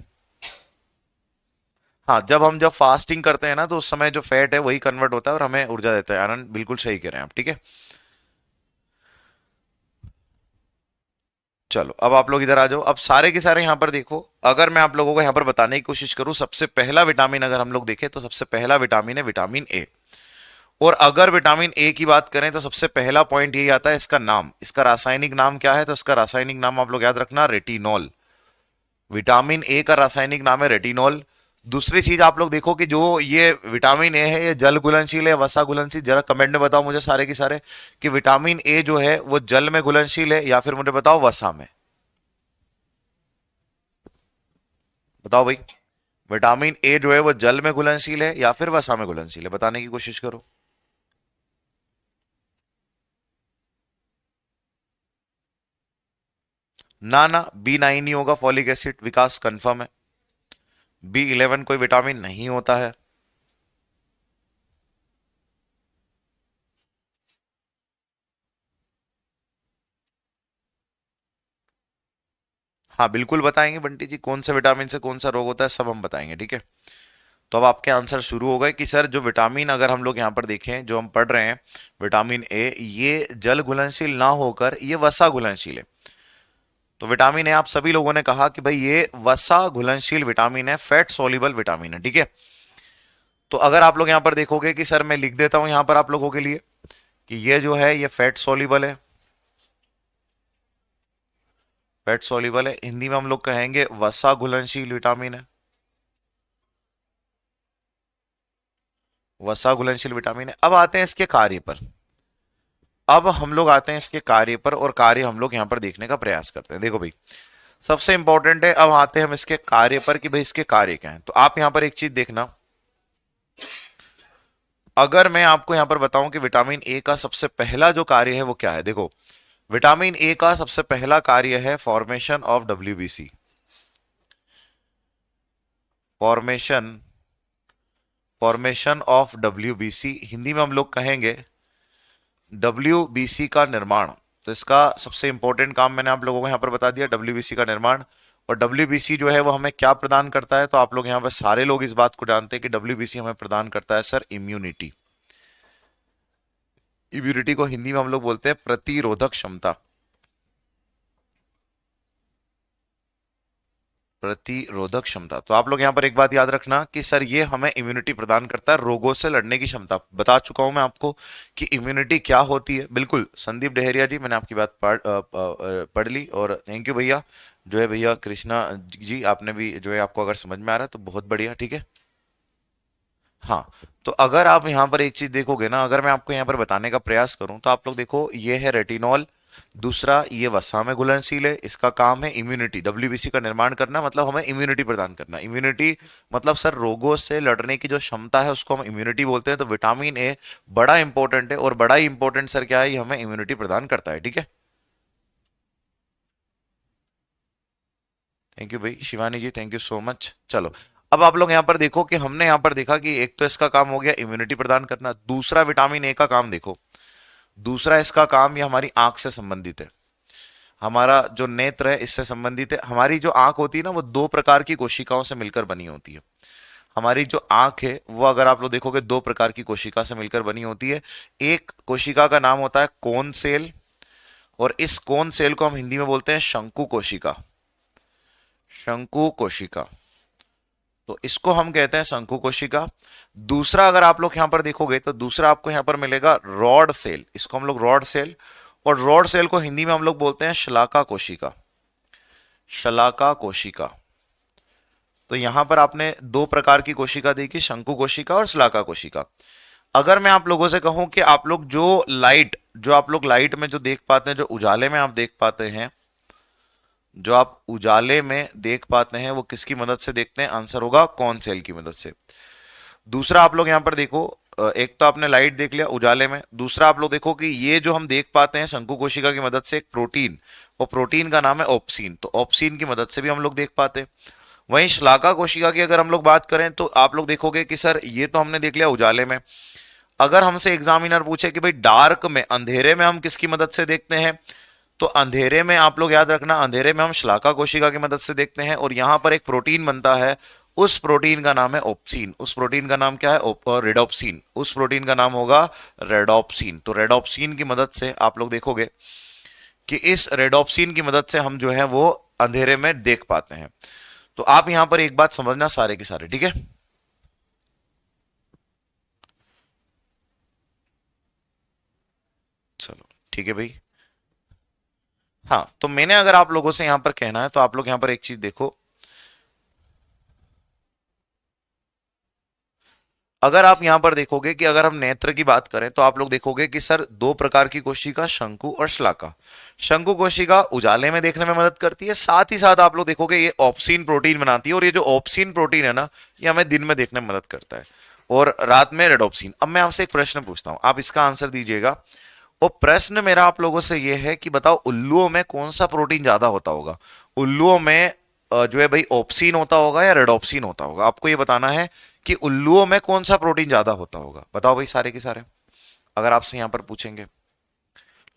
हाँ, जब फास्टिंग करते हैं ना तो उस समय जो फैट है वही कन्वर्ट होता है और हमें ऊर्जा देता है। आनंद बिल्कुल सही कह रहे हैं आप, ठीक है। चलो अब आप लोग इधर आ जाओ। अब सारे के सारे यहां पर देखो, अगर मैं आप लोगों को यहां पर बताने की कोशिश करूं, सबसे पहला विटामिन अगर हम लोग देखें तो सबसे पहला विटामिन है विटामिन ए। और अगर विटामिन ए की बात करें तो सबसे पहला पॉइंट यही आता है इसका नाम। इसका रासायनिक नाम क्या है, तो इसका रासायनिक नाम आप लोग याद रखना, रेटिनॉल। विटामिन ए का रासायनिक नाम है रेटिनॉल। दूसरी चीज आप लोग देखो कि जो ये विटामिन ए है ये जल घुलनशील है, वसा घुलनशील, जरा कमेंट में बताओ मुझे सारे के सारे कि विटामिन ए जो है वो जल में घुलनशील है या फिर मुझे बताओ वसा में। बताओ भाई, विटामिन ए जो है वो जल में घुलनशील है या फिर वसा में घुलनशील है, बताने की कोशिश करो। ना ना, B9 ही होगा फॉलिक एसिड, विकास कंफर्म है। B11 कोई विटामिन नहीं होता है। हाँ बिल्कुल बताएंगे बंटी जी, कौन से विटामिन से कौन सा रोग होता है सब हम बताएंगे, ठीक है। तो अब आपके आंसर शुरू हो गए कि सर जो विटामिन अगर हम लोग यहाँ पर देखें जो हम पढ़ रहे हैं विटामिन ए, ये जल घुलनशील ना होकर ये वसा घुलनशील है। तो विटामिन ए आप सभी लोगों ने कहा कि भाई ये वसा घुलनशील विटामिन है, फैट सोल्यूबल विटामिन है, ठीक है। तो अगर आप लोग यहाँ पर देखोगे कि सर मैं लिख देता हूं यहाँ पर आप लोगों के लिए कि ये जो है ये फैट सोल्यूबल है, फैट सोल्यूबल है, हिंदी में हम लोग कहेंगे वसा घुलनशील विटामिन है, वसा घुलनशील विटामिन है। अब आते हैं इसके कार्य पर। अब हम लोग आते हैं इसके कार्य पर और कार्य हम लोग यहां पर देखने का प्रयास करते हैं। देखो भाई, सबसे इंपॉर्टेंट है, अब आते हैं हम इसके कार्य पर कि भाई इसके कार्य क्या हैं। तो आप यहां पर एक चीज देखना, अगर मैं आपको यहां पर बताऊं कि विटामिन ए का सबसे पहला जो कार्य है वो क्या है, देखो विटामिन ए का सबसे पहला कार्य है formation of WBC. Formation formation of WBC, Hindi में हम लोग कहेंगे डब्ल्यूबीसी का निर्माण। तो इसका सबसे इंपॉर्टेंट काम मैंने आप लोगों को यहां पर बता दिया, डब्ल्यूबीसी का निर्माण। और डब्ल्यूबीसी जो है वो हमें क्या प्रदान करता है, तो आप लोग यहां पर सारे लोग इस बात को जानते हैं कि डब्ल्यूबीसी हमें प्रदान करता है सर इम्यूनिटी। इम्यूनिटी को हिंदी में हम लोग बोलते हैं प्रतिरोधक क्षमता। प्रतिरोधक क्षमता। तो आप लोग यहां पर एक बात याद रखना कि सर ये हमें इम्यूनिटी प्रदान करता है, रोगों से लड़ने की क्षमता। बता चुका हूं मैं आपको कि इम्यूनिटी क्या होती है। बिल्कुल संदीप डेहरिया जी, मैंने आपकी बात पढ़ ली और थैंक यू भैया। जो है भैया कृष्णा जी, आपने भी जो है आपको अगर समझ में आ रहा है तो बहुत बढ़िया, ठीक है। हाँ, तो अगर आप यहाँ पर एक चीज देखोगे ना, अगर मैं आपको यहाँ पर बताने का प्रयास करूं तो आप लोग देखो ये है रेटिनॉल। दूसरा ये वसा में घुलनशील है, इसका काम है इम्यूनिटी, डब्ल्यूबीसी का निर्माण करना, मतलब हमें इम्यूनिटी प्रदान करना। इम्यूनिटी मतलब सर रोगों से लड़ने की जो क्षमता है उसको हम इम्यूनिटी बोलते हैं। तो विटामिन ए बड़ा इंपॉर्टेंट है और बड़ा इंपॉर्टेंट सर क्या है, ये हमें इम्यूनिटी प्रदान करता है, ठीक है। थैंक यू भाई शिवानी जी, थैंक यू सो मच। चलो अब आप लोग यहाँ पर देखो कि हमने यहाँ पर देखा कि एक तो इसका काम हो गया इम्यूनिटी प्रदान करना, दूसरा विटामिन ए का काम देखो, दूसरा इसका काम ये हमारी आंख से संबंधित है। हमारा जो नेत्र है इससे संबंधित है। हमारी जो आंख होती है ना वो दो प्रकार की कोशिकाओं से मिलकर बनी होती है। हमारी जो आंख है वो अगर आप लोग देखोगे दो प्रकार की कोशिका से मिलकर बनी होती है। एक कोशिका का नाम होता है कोन सेल, और इस कोन सेल को हम हिंदी में बोलते हैं शंकु कोशिका। शंकु कोशिका, तो इसको हम कहते हैं शंकु कोशिका। दूसरा अगर आप लोग यहां पर देखोगे तो दूसरा आपको यहां पर मिलेगा रॉड सेल, इसको हम लोग रॉड सेल, और रॉड सेल को हिंदी में हम लोग बोलते हैं शलाका कोशिका। शलाका कोशिका। तो यहां पर आपने दो प्रकार की कोशिका देखी, शंकु कोशिका और शलाका कोशिका। अगर मैं आप लोगों से कहूं कि आप लोग जो आप लोग लाइट में जो देख पाते हैं, जो उजाले में आप देख पाते हैं, जो आप उजाले में देख पाते हैं वो किसकी मदद से देखते हैं, आंसर होगा कौन सेल की मदद से। दूसरा आप लोग यहां पर देखो, एक तो आपने लाइट देख लिया उजाले में, दूसरा आप लोग देखो कि ये जो हम देख पाते हैं शंकु कोशिका की मदद से एक प्रोटीन, और प्रोटीन का नाम है ऑप्सिन। तो ऑप्सिन की मदद से भी हम लोग देख पाते हैं। वहीं श्लाका कोशिका की अगर हम लोग बात करें तो आप लोग देखोगे कि सर ये तो हमने देख लिया उजाले में। अगर हमसे एग्जामिनर पूछे कि भाई डार्क में, अंधेरे में हम किसकी मदद से देखते हैं, तो अंधेरे में आप लोग याद रखना, अंधेरे में हम श्लाका कोशिका की मदद से देखते हैं। और यहां पर एक प्रोटीन बनता है, उस प्रोटीन का नाम है ऑप्सिन। उस प्रोटीन का नाम क्या है? रेडोप्सिन। उस प्रोटीन का नाम होगा रेडोप्सिन। तो रेडोप्सिन की मदद से आप लोग देखोगे कि इस रेडोप्सिन की मदद से हम जो है वो अंधेरे में देख पाते हैं। तो आप यहां पर एक बात समझना सारे के सारे, ठीक है। चलो ठीक है भाई। हाँ, तो मैंने अगर आप लोगों से यहां पर कहना है तो आप लोग यहां पर एक चीज देखो। अगर आप यहां पर देखोगे कि अगर हम नेत्र की बात करें तो आप लोग देखोगे कि सर दो प्रकार की कोशिका, शंकु और श्लाका। शंकु कोशिका उजाले में देखने में मदद करती है, साथ ही साथ आप लोग देखोगे ये ऑप्सिन प्रोटीन बनाती है। और ये जो ऑप्सिन प्रोटीन है ना, ये हमें दिन में देखने में मदद करता है और रात में रेडोप्सिन। अब मैं आपसे एक प्रश्न पूछता हूं, आप इसका आंसर दीजिएगा। और प्रश्न मेरा आप लोगों से ये है कि बताओ उल्लुओं में कौन सा प्रोटीन ज्यादा होता होगा? उल्लुओं में जो है भाई ऑप्सिन होता होगा या रेडोप्सिन होता होगा? आपको ये बताना है कि उल्लुओं में कौन सा प्रोटीन ज्यादा होता होगा। बताओ भाई सारे के सारे, अगर आपसे यहां पर पूछेंगे।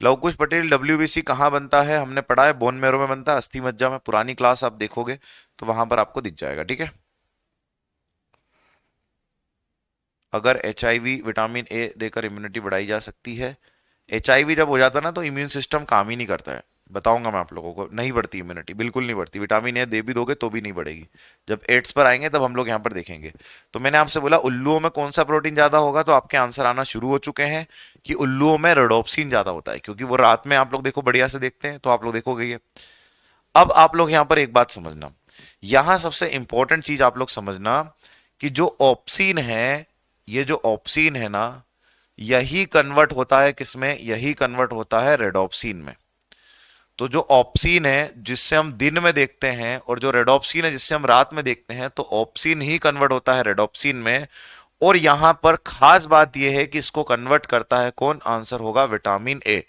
लवकुश पटेल, डब्ल्यूबीसी कहाँ बनता है? हमने पढ़ा है बोन मेरो में बनता है, अस्थि मज्जा में। पुरानी क्लास आप देखोगे तो वहां पर आपको दिख जाएगा, ठीक है। अगर एचआईवी विटामिन ए देकर इम्यूनिटी बढ़ाई जा सकती है। एचआईवी जब हो जाता है ना तो इम्यून सिस्टम काम ही नहीं करता है। बताऊंगा मैं आप लोगों को, नहीं बढ़ती इम्यूनिटी, बिल्कुल नहीं बढ़ती। विटामिन ए दे भी दोगे तो भी नहीं बढ़ेगी। जब एड्स पर आएंगे तब हम लोग यहाँ पर देखेंगे। तो मैंने आपसे बोला उल्लुओं में कौन सा प्रोटीन ज्यादा होगा, तो आपके आंसर आना शुरू हो चुके हैं कि उल्लुओं में रेडोप्सिन ज्यादा होता है, क्योंकि वो रात में आप लोग देखो बढ़िया से देखते हैं, तो आप लोग देखोगे ये। अब आप लोग यहाँ पर एक बात समझना, यहां सबसे इंपॉर्टेंट चीज आप लोग समझना कि जो ऑप्सिन है, ये जो ऑप्सिन है ना, यही कन्वर्ट होता है किसमें? यही कन्वर्ट होता है रेडोप्सिन में। तो जो ऑप्सिन है जिससे हम दिन में देखते हैं और जो रेडोप्सिन है जिससे हम रात में देखते हैं, तो ऑप्सिन ही कन्वर्ट होता है रेडोप्सिन में। और यहां पर खास बात यह है कि इसको कन्वर्ट करता है कौन? आंसर होगा विटामिन ए।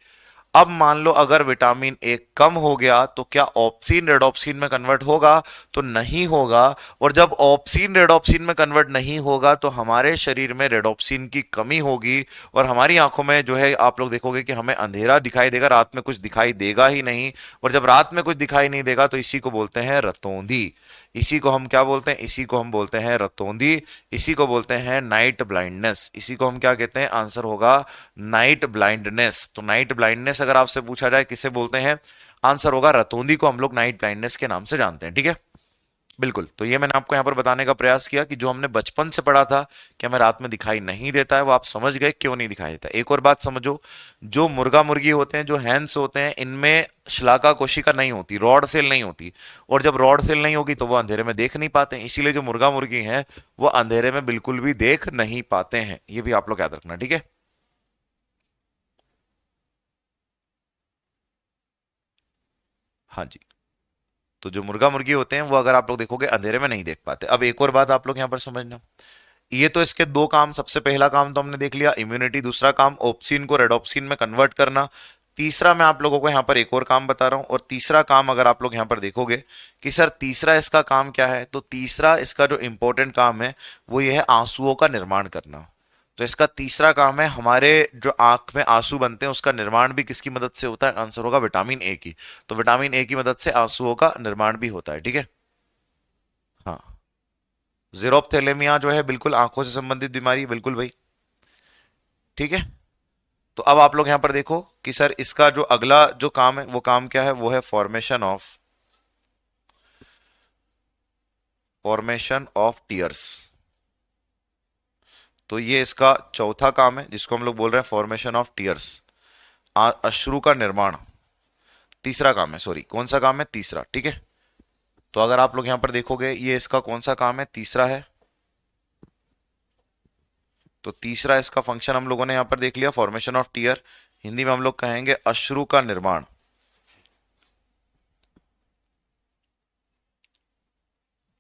अब मान लो अगर विटामिन ए कम हो गया तो क्या ऑप्सिन रेडोप्सिन में कन्वर्ट होगा? तो नहीं होगा। और जब ऑप्सिन रेडोप्सिन में कन्वर्ट नहीं होगा तो हमारे शरीर में रेडोप्सिन की कमी होगी और हमारी आंखों में जो है आप लोग देखोगे कि हमें अंधेरा दिखाई देगा, रात में कुछ दिखाई देगा ही नहीं। और जब रात में कुछ दिखाई नहीं देगा तो इसी को बोलते हैं रतौंधी। इसी को हम क्या बोलते हैं? इसी को हम बोलते हैं रतौंधी। इसी को बोलते हैं नाइट ब्लाइंडनेस। इसी को हम क्या कहते हैं? आंसर होगा नाइट ब्लाइंडनेस। तो नाइट ब्लाइंडनेस अगर आपसे पूछा जाए किसे बोलते हैं, आंसर होगा रतौंधी को हम लोग नाइट ब्लाइंडनेस के नाम से जानते हैं, ठीक है। बिल्कुल, तो ये मैंने आपको यहाँ पर बताने का प्रयास किया कि जो हमने बचपन से पढ़ा था कि हमें रात में दिखाई नहीं देता है, वो आप समझ गए क्यों नहीं दिखाई देता। एक और बात समझो, जो मुर्गा मुर्गी होते हैं, जो हैंस होते हैं, इनमें श्लाका कोशिका नहीं होती, रॉड सेल नहीं होती। और जब रॉड सेल नहीं होगी तो वो अंधेरे में देख नहीं पाते हैं। इसीलिए जो मुर्गा मुर्गी हैं वो अंधेरे में बिल्कुल भी देख नहीं पाते हैं। ये भी आप लोग याद रखना, ठीक है। हाँ जी। तो जो मुर्गा मुर्गी होते हैं वो अगर आप लोग देखोगे अंधेरे में नहीं देख पाते। अब एक और बात आप लोग यहां पर समझना, ये तो इसके दो काम, सबसे पहला काम तो हमने देख लिया इम्यूनिटी, दूसरा काम ऑप्सिन को रेडोप्सिन में कन्वर्ट करना। तीसरा मैं आप लोगों को यहाँ पर एक और काम बता रहा हूं, और तीसरा काम अगर आप लोग यहाँ पर देखोगे कि सर तीसरा इसका काम क्या है, तो तीसरा इसका जो इंपॉर्टेंट काम है वो ये है आंसुओं का निर्माण करना। तो इसका तीसरा काम है, हमारे जो आंख में आंसू बनते हैं उसका निर्माण भी किसकी मदद से होता है? आंसर होगा विटामिन ए की। तो विटामिन ए की मदद से आंसुओं का निर्माण भी होता है, ठीक है। हाँ, जीरोप्थेलेमिया जो है बिल्कुल आंखों से संबंधित बीमारी, बिल्कुल भाई, ठीक है। तो अब आप लोग यहां पर देखो कि सर इसका जो अगला जो काम है वो काम क्या है? वो है फॉर्मेशन ऑफ टीयर्स। तो ये इसका चौथा काम है जिसको हम लोग बोल रहे हैं फॉर्मेशन ऑफ टीयर्स, अश्रु का निर्माण। तीसरा काम है, सॉरी, कौन सा काम है? तीसरा, ठीक है। तो अगर आप लोग यहां पर देखोगे ये इसका कौन सा काम है? तीसरा है। तो तीसरा इसका फंक्शन हम लोगों ने यहां पर देख लिया, फॉर्मेशन ऑफ टीयर। हिंदी में हम लोग कहेंगे अश्रु का निर्माण।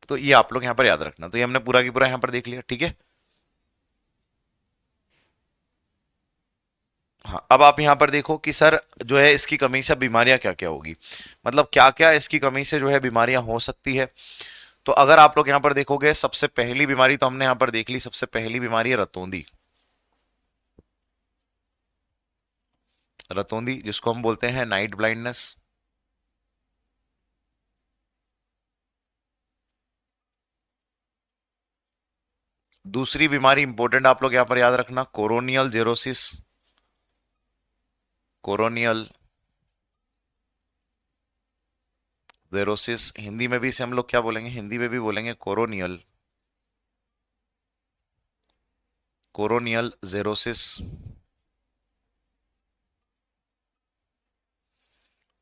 तो ये आप लोग यहां पर याद रखना। तो ये हमने पूरा की पूरा यहां पर देख लिया, ठीक है। हाँ, अब आप यहाँ पर देखो कि सर जो है इसकी कमी से बीमारियां क्या क्या होगी, मतलब क्या क्या इसकी कमी से जो है बीमारियां हो सकती है। तो अगर आप लोग यहाँ पर देखोगे, सबसे पहली बीमारी तो हमने यहाँ पर देख ली, सबसे पहली बीमारी है रतौंधी। रतौंधी जिसको हम बोलते हैं नाइट ब्लाइंडनेस। दूसरी बीमारी इंपॉर्टेंट आप लोग यहाँ पर याद रखना, कोरोनियल जेरोसिस। कोरोनियल जेरोसिस, हिंदी में भी इसे हम लोग क्या बोलेंगे, हिंदी में भी बोलेंगे कोरोनियल, कोरोनियल जेरोसिस।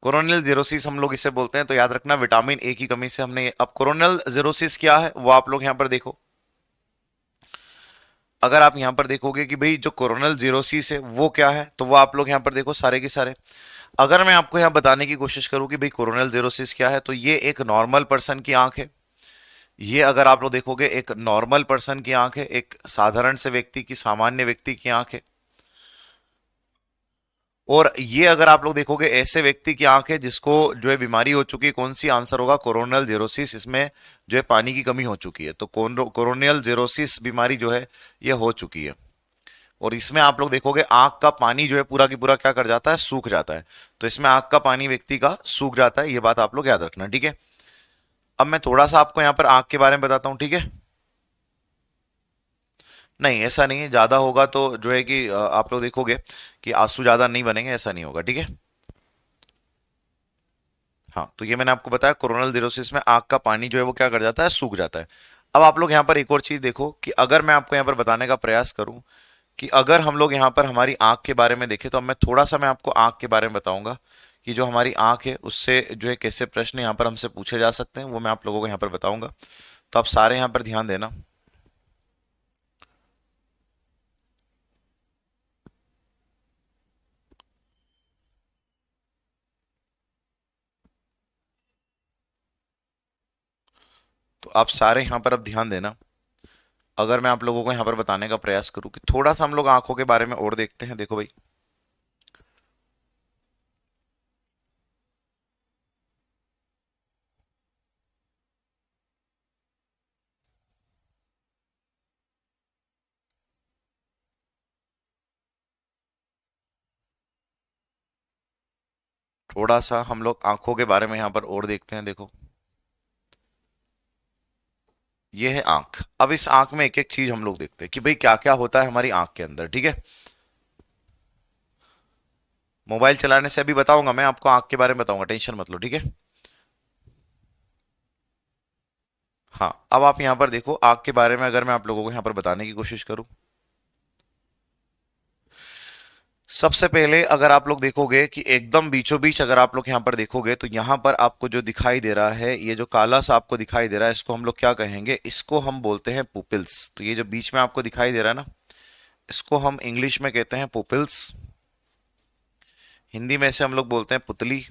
कोरोनियल जेरोसिस हम लोग इसे बोलते हैं, तो याद रखना विटामिन ए की कमी से हमने। अब कोरोनियल जेरोसिस क्या है वो आप लोग यहां पर देखो, अगर आप यहां पर देखोगे कि भाई जो कोरोनियल जेरोसिस है वो क्या है, तो वो आप लोग यहां पर देखो सारे के सारे। अगर मैं आपको यहां बताने की कोशिश करूं कि भाई कोरोनियल जेरोसिस क्या है, तो ये एक नॉर्मल पर्सन की आंख है। ये अगर आप लोग देखोगे एक नॉर्मल पर्सन की आंख है, एक साधारण से व्यक्ति की, सामान्य व्यक्ति की आंख है। और ये अगर आप लोग देखोगे ऐसे व्यक्ति की आंख है जिसको जो है बीमारी हो चुकी है, कौन सी, आंसर होगा कोरोनियल जेरोसिस। इसमें जो है पानी की कमी हो चुकी है, तो कोरोनियल जेरोसिस बीमारी जो है ये हो चुकी है। और इसमें आप लोग देखोगे आंख का पानी जो है पूरा की पूरा क्या कर जाता है, सूख जाता है। तो इसमें आंख का पानी व्यक्ति का सूख जाता है, ये बात आप लोग याद रखना, ठीक है। अब मैं थोड़ा सा आपको यहाँ पर आंख के बारे में बताता हूँ, ठीक है। नहीं, ऐसा नहीं है, ज्यादा होगा तो जो है कि आप लोग देखोगे कि आंसू ज्यादा नहीं बनेंगे, ऐसा नहीं होगा, ठीक है। हाँ, तो ये मैंने आपको बताया कोरोनल जीरोसिस में आंख का पानी जो है वो क्या कर जाता है, सूख जाता है। अब आप लोग यहाँ पर एक और चीज देखो कि अगर मैं आपको यहाँ पर बताने का प्रयास करूं कि अगर हम लोग यहाँ पर हमारी आंख के बारे में देखें, तो अब मैं थोड़ा सा मैं आपको आंख के बारे में बताऊंगा कि जो हमारी आंख है उससे जो है कैसे प्रश्न यहाँ पर हमसे पूछे जा सकते हैं, वो मैं आप लोगों को यहाँ पर बताऊंगा। तो आप सारे यहाँ पर ध्यान देना। तो आप सारे यहाँ पर अब ध्यान देना। अगर मैं आप लोगों को यहाँ पर बताने का प्रयास करूँ कि थोड़ा सा हम लोग आंखों के बारे में और देखते हैं, देखो भाई। थोड़ा सा हम लोग आंखों के बारे में यहाँ पर और देखते हैं, देखो। ये है आंख। अब इस आंख में एक एक चीज हम लोग देखते हैं कि भाई क्या क्या होता है हमारी आंख के अंदर, ठीक है। मोबाइल चलाने से अभी बताऊंगा, मैं आपको आंख के बारे में बताऊंगा, टेंशन मत लो, ठीक है। हाँ, अब आप यहाँ पर देखो आंख के बारे में अगर मैं आप लोगों को यहाँ पर बताने की कोशिश करूं, सबसे पहले अगर आप लोग देखोगे कि एकदम बीचों बीच अगर आप लोग यहाँ पर देखोगे, तो यहाँ पर आपको जो दिखाई दे रहा है, ये जो काला सा आपको दिखाई दे रहा है, इसको हम लोग क्या कहेंगे, इसको हम बोलते हैं पुपिल्स। तो ये जो बीच में आपको दिखाई दे रहा है ना, इसको हम इंग्लिश में कहते हैं पुपिल्स। हिंदी में से हम लोग बोलते हैं पुतली।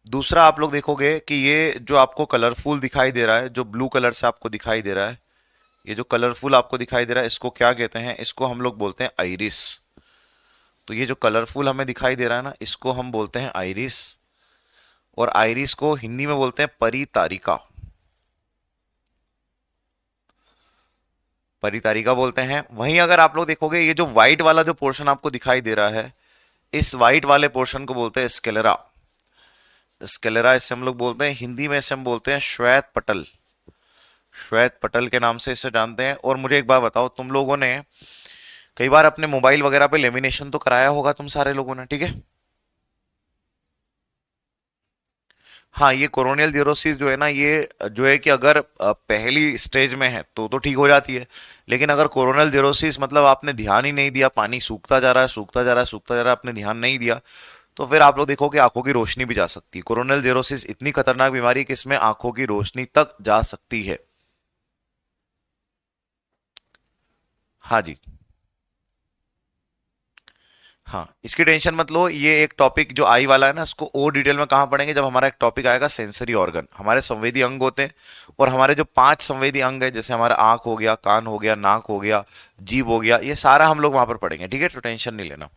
दूसरा आप लोग देखोगे कि ये जो आपको कलरफुल दिखाई दे रहा है, जो ब्लू कलर से आपको दिखाई दे रहा है, ये जो कलरफुल आपको दिखाई दे रहा है, इसको क्या कहते हैं, इसको हम लोग बोलते हैं आइरिस। तो ये जो कलरफुल हमें दिखाई दे रहा है ना, इसको हम बोलते हैं आइरिस। और आइरिस को हिंदी में बोलते हैं परितारिका। परितारिका बोलते हैं। वहीं अगर आप लोग देखोगे ये जो व्हाइट वाला जो पोर्शन आपको दिखाई दे रहा है, इस व्हाइट वाले पोर्शन को बोलते हैं स्केलेरा। स्केलेरा इसे हम लोग बोलते हैं, हिंदी में इसे हम बोलते हैं श्वेत पटल। श्वेत पटल के नाम से इसे जानते हैं। और मुझे एक बात बताओ, तुम लोगों ने कई बार अपने मोबाइल वगैरह पे लेमिनेशन तो कराया होगा तुम सारे लोगों ने, ठीक है। हाँ, ये कोरोनियल यूरोसिस जो है ना, ये जो है कि अगर पहली स्टेज में है तो ठीक हो जाती है। लेकिन अगर कोरोनियल यूरोसिस मतलब आपने ध्यान ही नहीं दिया, पानी सूखता जा रहा है, सूखता जा रहा है, सूखता जा रहा है, आपने ध्यान नहीं दिया, तो फिर आप लोग देखो कि आंखों की रोशनी भी जा सकती है। कोरोनियल यूरोसिस इतनी खतरनाक बीमारी है कि इसमें आंखों की रोशनी तक जा सकती है। हाँ जी। हाँ, इसकी टेंशन मत लो, ये एक टॉपिक जो आई वाला है ना, इसको और डिटेल में कहाँ पढ़ेंगे, जब हमारा एक टॉपिक आएगा सेंसरी ऑर्गन, हमारे संवेदी अंग होते हैं। और हमारे जो 5 संवेदी अंग है, जैसे हमारा आंख हो गया, कान हो गया, नाक हो गया, जीभ हो गया, ये सारा हम लोग वहां पर पढ़ेंगे, ठीक है, तो टेंशन नहीं लेना।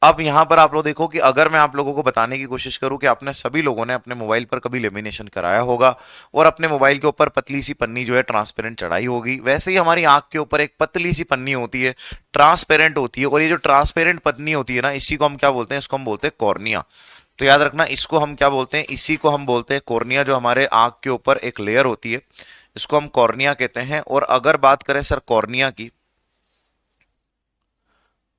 अब यहां पर आप लोग देखो कि अगर मैं आप लोगों को बताने की कोशिश करूं कि आपने सभी लोगों ने अपने मोबाइल पर कभी लेमिनेशन कराया होगा और अपने मोबाइल के ऊपर पतली सी पन्नी जो है ट्रांसपेरेंट चढ़ाई होगी, वैसे ही हमारी आंख के ऊपर एक पतली सी पन्नी होती है, ट्रांसपेरेंट होती है। और ये जो ट्रांसपेरेंट पन्नी होती है ना, इसी को हम क्या बोलते हैं, इसको हम बोलते हैं कॉर्निया। तो याद रखना, इसको हम क्या बोलते हैं, इसी को हम बोलते हैं कॉर्निया। जो हमारे आंख के ऊपर एक लेयर होती है, इसको हम कॉर्निया कहते हैं। और अगर बात करें सर कॉर्निया की,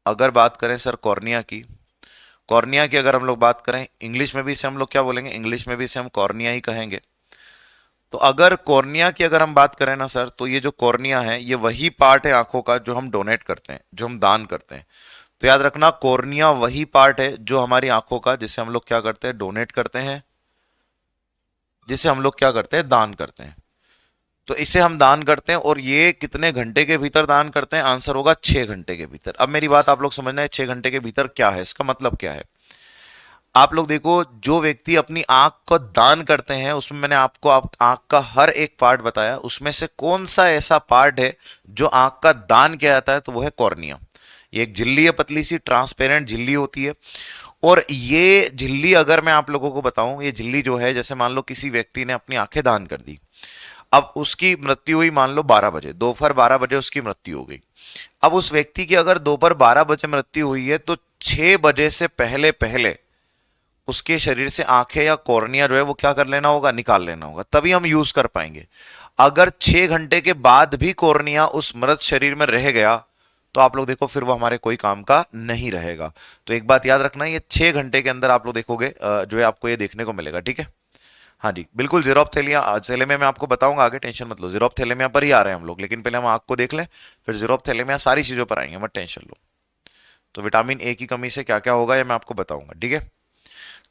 अगर बात करें सर कॉर्निया की अगर हम लोग बात करें, इंग्लिश में भी इसे हम लोग क्या बोलेंगे, इंग्लिश में भी इसे हम कॉर्निया ही कहेंगे। तो अगर कॉर्निया की अगर हम बात करें ना सर, तो ये जो कॉर्निया है, ये वही पार्ट है आंखों का जो हम डोनेट करते हैं, जो हम दान करते हैं। तो याद रखना, कॉर्निया वही पार्ट है जो हमारी आंखों का, जिसे हम लोग क्या करते हैं, डोनेट करते हैं, जिसे हम लोग क्या करते हैं, दान करते हैं। तो इसे हम दान करते हैं। और ये कितने घंटे के भीतर दान करते हैं, आंसर होगा 6 घंटे के भीतर। अब मेरी बात आप लोग समझना है, 6 घंटे के भीतर क्या है, इसका मतलब क्या है। आप लोग देखो, जो व्यक्ति अपनी आंख को दान करते हैं, उसमें मैंने आपको आंख का हर एक पार्ट बताया, उसमें से कौन सा ऐसा पार्ट है जो आंख का दान किया जाता है, तो वो है कॉर्निया। ये एक झिल्ली है, पतली सी ट्रांसपेरेंट झिल्ली होती है। और ये झिल्ली अगर मैं आप लोगों को बताऊं, ये झिल्ली जो है, जैसे मान लो किसी व्यक्ति ने अपनी आंखें दान कर दी, अब उसकी मृत्यु हुई मान लो 12 बजे, दोपहर 12 बजे उसकी मृत्यु हो गई। अब उस व्यक्ति की अगर दोपहर 12 बजे मृत्यु हुई है, तो 6 बजे से पहले पहले उसके शरीर से आंखें या कॉर्निया जो है वो क्या कर लेना होगा, निकाल लेना होगा, तभी हम यूज कर पाएंगे। अगर 6 घंटे के बाद भी कॉर्निया उस मृत शरीर में रह गया, तो आप लोग देखो फिर वो हमारे कोई काम का नहीं रहेगा। तो एक बात याद रखना, ये 6 घंटे के अंदर आप लोग देखोगे जो है आपको ये देखने को मिलेगा, ठीक है। हाँ जी बिल्कुल, जीरोप्थेलिया थैलेमिया में आपको बताऊंगा आगे, टेंशन मत लो। जीरोप्थेलेमिया पर ही आ रहे हैं हम लोग, लेकिन पहले हम आंख को देख लें, फिर जीरोप्थेलेमिया सारी चीजों पर आएंगे, मत टेंशन लो। तो विटामिन ए की कमी से क्या क्या होगा, ये मैं आपको बताऊंगा, ठीक है।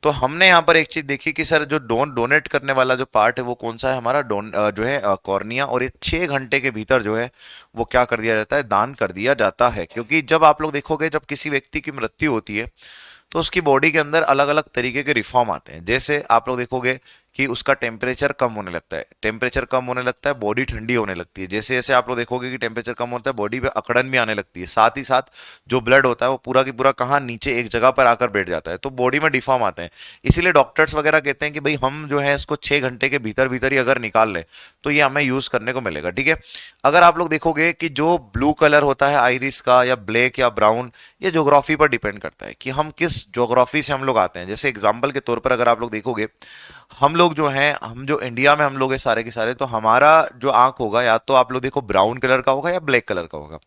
तो हमने यहाँ पर एक चीज देखी कि सर जो डोनेट करने वाला जो पार्ट है वो कौन सा है, हमारा जो है कॉर्निया। और ये 6 घंटे के भीतर जो है वो क्या कर दिया जाता है, दान कर दिया जाता है। क्योंकि जब आप लोग देखोगे, जब किसी व्यक्ति की मृत्यु होती है, तो उसकी बॉडी के अंदर अलग अलग तरीके के रिफॉर्म आते हैं। जैसे आप लोग देखोगे कि उसका टेम्परेचर कम होने लगता है, टेम्परेचर कम होने लगता है, बॉडी ठंडी होने लगती है। जैसे जैसे आप लोग देखोगे कि टेम्परेचर कम होता है, बॉडी पे अकड़न भी आने लगती है। साथ ही साथ जो ब्लड होता है वो पूरा की पूरा कहाँ, नीचे एक जगह पर आकर बैठ जाता है, तो बॉडी में डिफॉर्म आते हैं। इसीलिए डॉक्टर्स वगैरह कहते हैं कि भाई हम जो है इसको 6 घंटे के भीतर भीतर ही अगर निकाल लें, तो ये हमें यूज करने को मिलेगा, ठीक है। अगर आप लोग देखोगे कि जो ब्लू कलर होता है आइरिस का, या ब्लैक या ब्राउन, ये ज्योग्राफी पर डिपेंड करता है कि हम किस ज्योग्राफी से हम लोग आते हैं। जैसे एग्जाम्पल के तौर पर अगर आप लोग देखोगे, हम लोग जो हैं, हम जो इंडिया में हम लोग हैं सारे के सारे, तो हमारा जो आंख होगा, या तो आप लोग देखो ब्राउन कलर का होगा या ब्लैक कलर का होगा।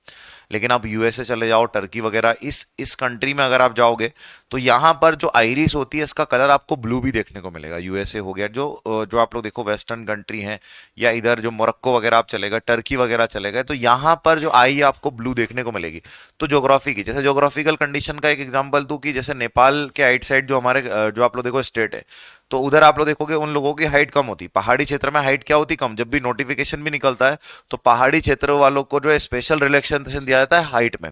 लेकिन आप यूएसए चले जाओ, टर्की वगैरह, इस कंट्री में अगर आप जाओगे, तो यहाँ पर जो आइरिस होती है, इसका कलर आपको ब्लू भी देखने को मिलेगा। यूएसए हो गया, जो आप लोग देखो वेस्टर्न कंट्री है, या इधर जो मोरक्को वगैरह आप चले गए, टर्की वगैरह चले गए, तो यहाँ पर जो आई है आपको ब्लू देखने को मिलेगी। तो ज्योग्राफी की, जैसे ज्योग्राफिकल कंडीशन का एक एग्जांपल दूं, कि जैसे नेपाल के आइट साइड जो हमारे जो आप लोग देखो स्टेट है, तो उधर आप लोग देखोगे उन लोगों की हाइट कम होती, पहाड़ी क्षेत्र में हाइट क्या होती, कम। जब भी नोटिफिकेशन भी निकलता है, तो पहाड़ी क्षेत्र वालों को जो है स्पेशल रिलैक्सेशन दिया जाता है हाइट में।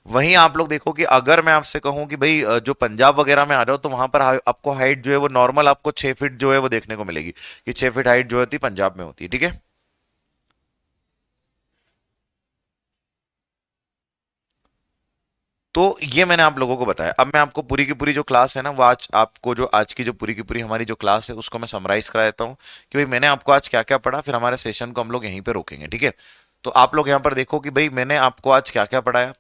वहीं आप लोग देखो कि अगर मैं आपसे कहूं कि भाई जो पंजाब वगैरह में आ जाओ, तो वहां पर आपको हाइट जो है वो नॉर्मल आपको 6 फीट जो है वो देखने को मिलेगी, कि 6 फीट हाइट जो होती है पंजाब में होती है, ठीक है। तो ये मैंने आप लोगों को बताया। अब मैं आपको पूरी की पूरी जो क्लास है ना, वो आज आपको जो आज की जो पूरी की पूरी हमारी जो क्लास है, उसको मैं समराइज करा देता हूँ कि भाई मैंने आपको आज क्या क्या पढ़ा, फिर हमारे सेशन को हम लोग यहीं पे रोकेंगे, ठीक है। तो आप लोग यहाँ पर देखो कि भाई मैंने आपको आज क्या क्या पढ़ाया।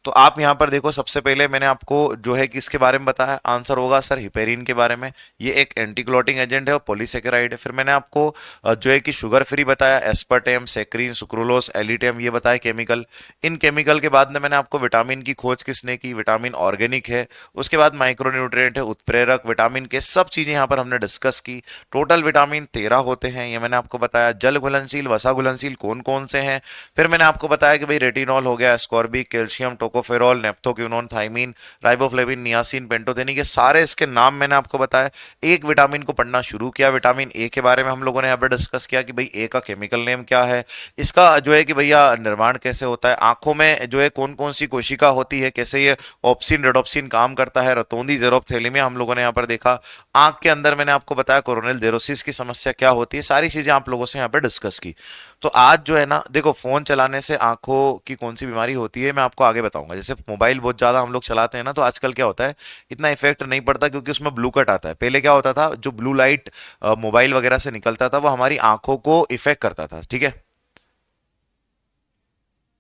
तो आप यहाँ पर देखो, सबसे पहले मैंने आपको जो है किसके बारे में बताया, आंसर होगा सर हिपेरिन के बारे में। ये एक एंटी क्लॉटिंग एजेंट है और पॉलीसेकेराइड है। फिर मैंने आपको जो है कि शुगर फ्री बताया, एस्पर्टेम, सेक्रीन, सुक्रोलोस, एलिटेम, ये बताया केमिकल। इन केमिकल के बाद में मैंने आपको विटामिन की खोज किसने की, विटामिन ऑर्गेनिक है। उसके बाद माइक्रोन्यूट्रिएंट है, उत्प्रेरक, विटामिन के सब चीजें यहाँ पर हमने डिस्कस की। टोटल विटामिन 13 होते हैं, ये मैंने आपको बताया। जल घुलनशील, वसा घुलनशील कौन कौन से हैं। फिर मैंने आपको बताया कि भाई रेटिनॉल हो गया, ascorbic, calcium, tocopherol, naphthoquinone, thiamine, riboflavin, niacin, pantothenic, ये सारे इसके नाम मैंने आपको बताया। एक विटामिन को पढ़ना शुरू किया, विटामिन ए के बारे में हम लोगों ने यहाँ पर डिस्कस किया कि भाई ए का केमिकल नेम क्या है, इसका जो है कि भैया निर्माण कैसे होता है, आंखों में जो है कौन कौन सी कोशिका होती है, कैसे ये ऑप्सिन रेडोप्सिन काम करता है, रतौंधी जेरोप्थेलिमिया हम लोगों ने यहाँ पर देखा, आंख के अंदर मैंने आपको बताया कोरोनियल जेरोसिस की समस्या क्या होती है, सारी चीजें आप लोगों से यहाँ पर डिस्कस की। तो आज जो है ना, देखो फोन चलाने से आंखों की कौन सी बीमारी होती है मैं आपको आगे बताऊंगा। जैसे मोबाइल बहुत ज्यादा हम लोग चलाते हैं ना, तो आजकल क्या होता है, इतना इफेक्ट नहीं पड़ता क्योंकि उसमें ब्लू कट आता है। पहले क्या होता था, जो ब्लू लाइट मोबाइल वगैरह से निकलता था वो हमारी आंखों को इफेक्ट करता था, ठीक है।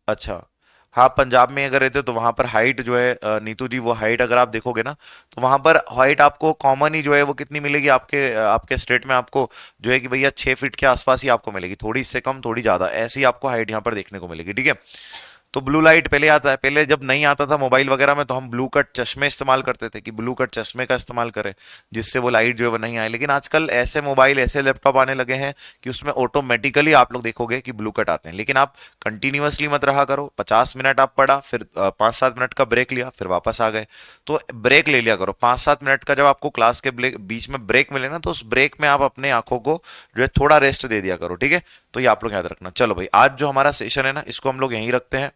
अच्छा, हाँ पंजाब में अगर रहते हो तो वहां पर हाइट जो है नीतू जी, वो हाइट अगर आप देखोगे ना, तो वहां पर हाइट आपको कॉमन ही जो है वो कितनी मिलेगी आपके आपके स्टेट में, आपको जो है कि भैया 6 फीट के आसपास ही आपको मिलेगी, थोड़ी इससे कम थोड़ी ज्यादा ऐसी आपको हाइट यहाँ पर देखने को मिलेगी, ठीक है। तो ब्लू लाइट पहले आता है, पहले जब नहीं आता था मोबाइल वगैरह में तो हम ब्लू कट चश्मे इस्तेमाल करते थे कि ब्लू कट चश्मे का इस्तेमाल करें जिससे वो लाइट जो है वो नहीं आए। लेकिन आजकल ऐसे मोबाइल ऐसे लैपटॉप आने लगे हैं कि उसमें ऑटोमेटिकली आप लोग देखोगे कि ब्लू कट आते हैं। लेकिन आप कंटिन्यूअसली मत रहा करो, 50 मिनट आप पढ़ा, फिर 5-7 मिनट का ब्रेक लिया, फिर वापस आ गए। तो ब्रेक ले लिया करो 5-7 मिनट का, जब आपको क्लास के बीच में ब्रेक मिले ना, तो उस ब्रेक में आप अपने आंखों को जो है थोड़ा रेस्ट दे दिया करो, ठीक है। तो ये आप लोग याद रखना। चलो भाई, आज जो हमारा सेशन है ना, इसको हम लोग यहीं रखते हैं।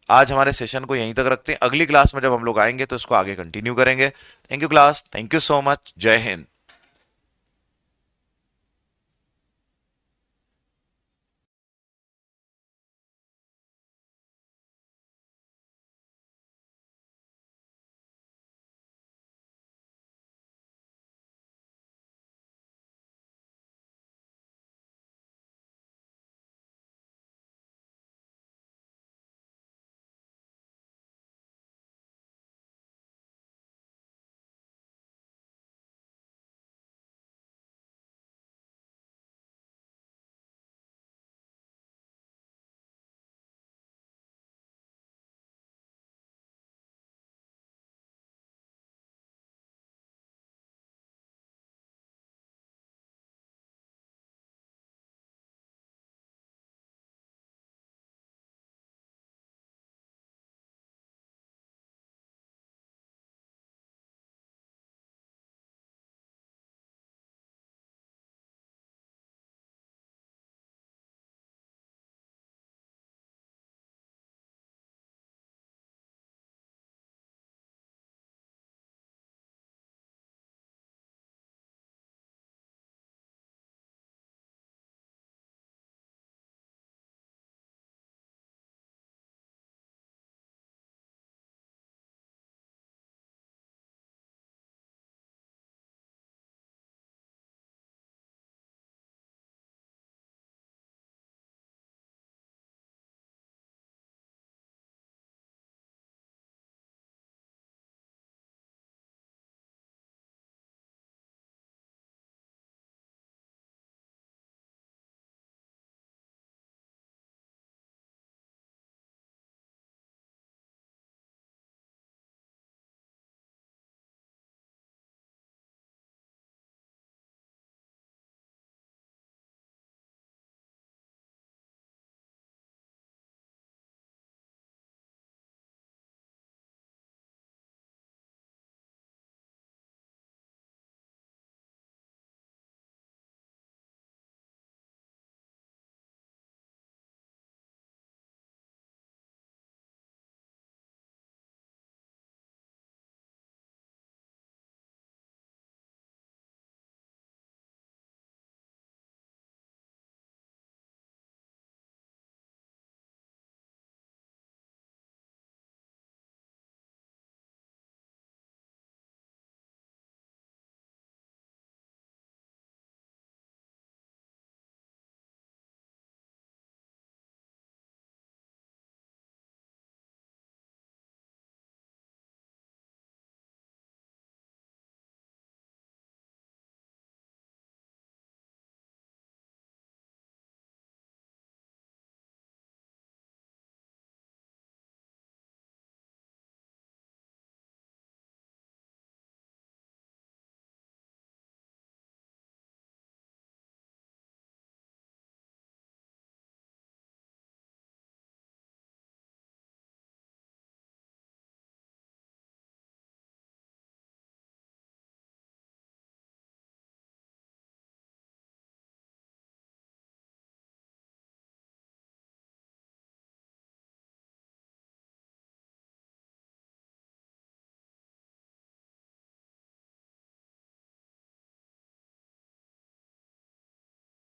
आज हमारे सेशन को यहीं तक रखते हैं, अगली क्लास में जब हम लोग आएंगे तो इसको आगे कंटिन्यू करेंगे। Thank you class, thank you so much, जय हिंद।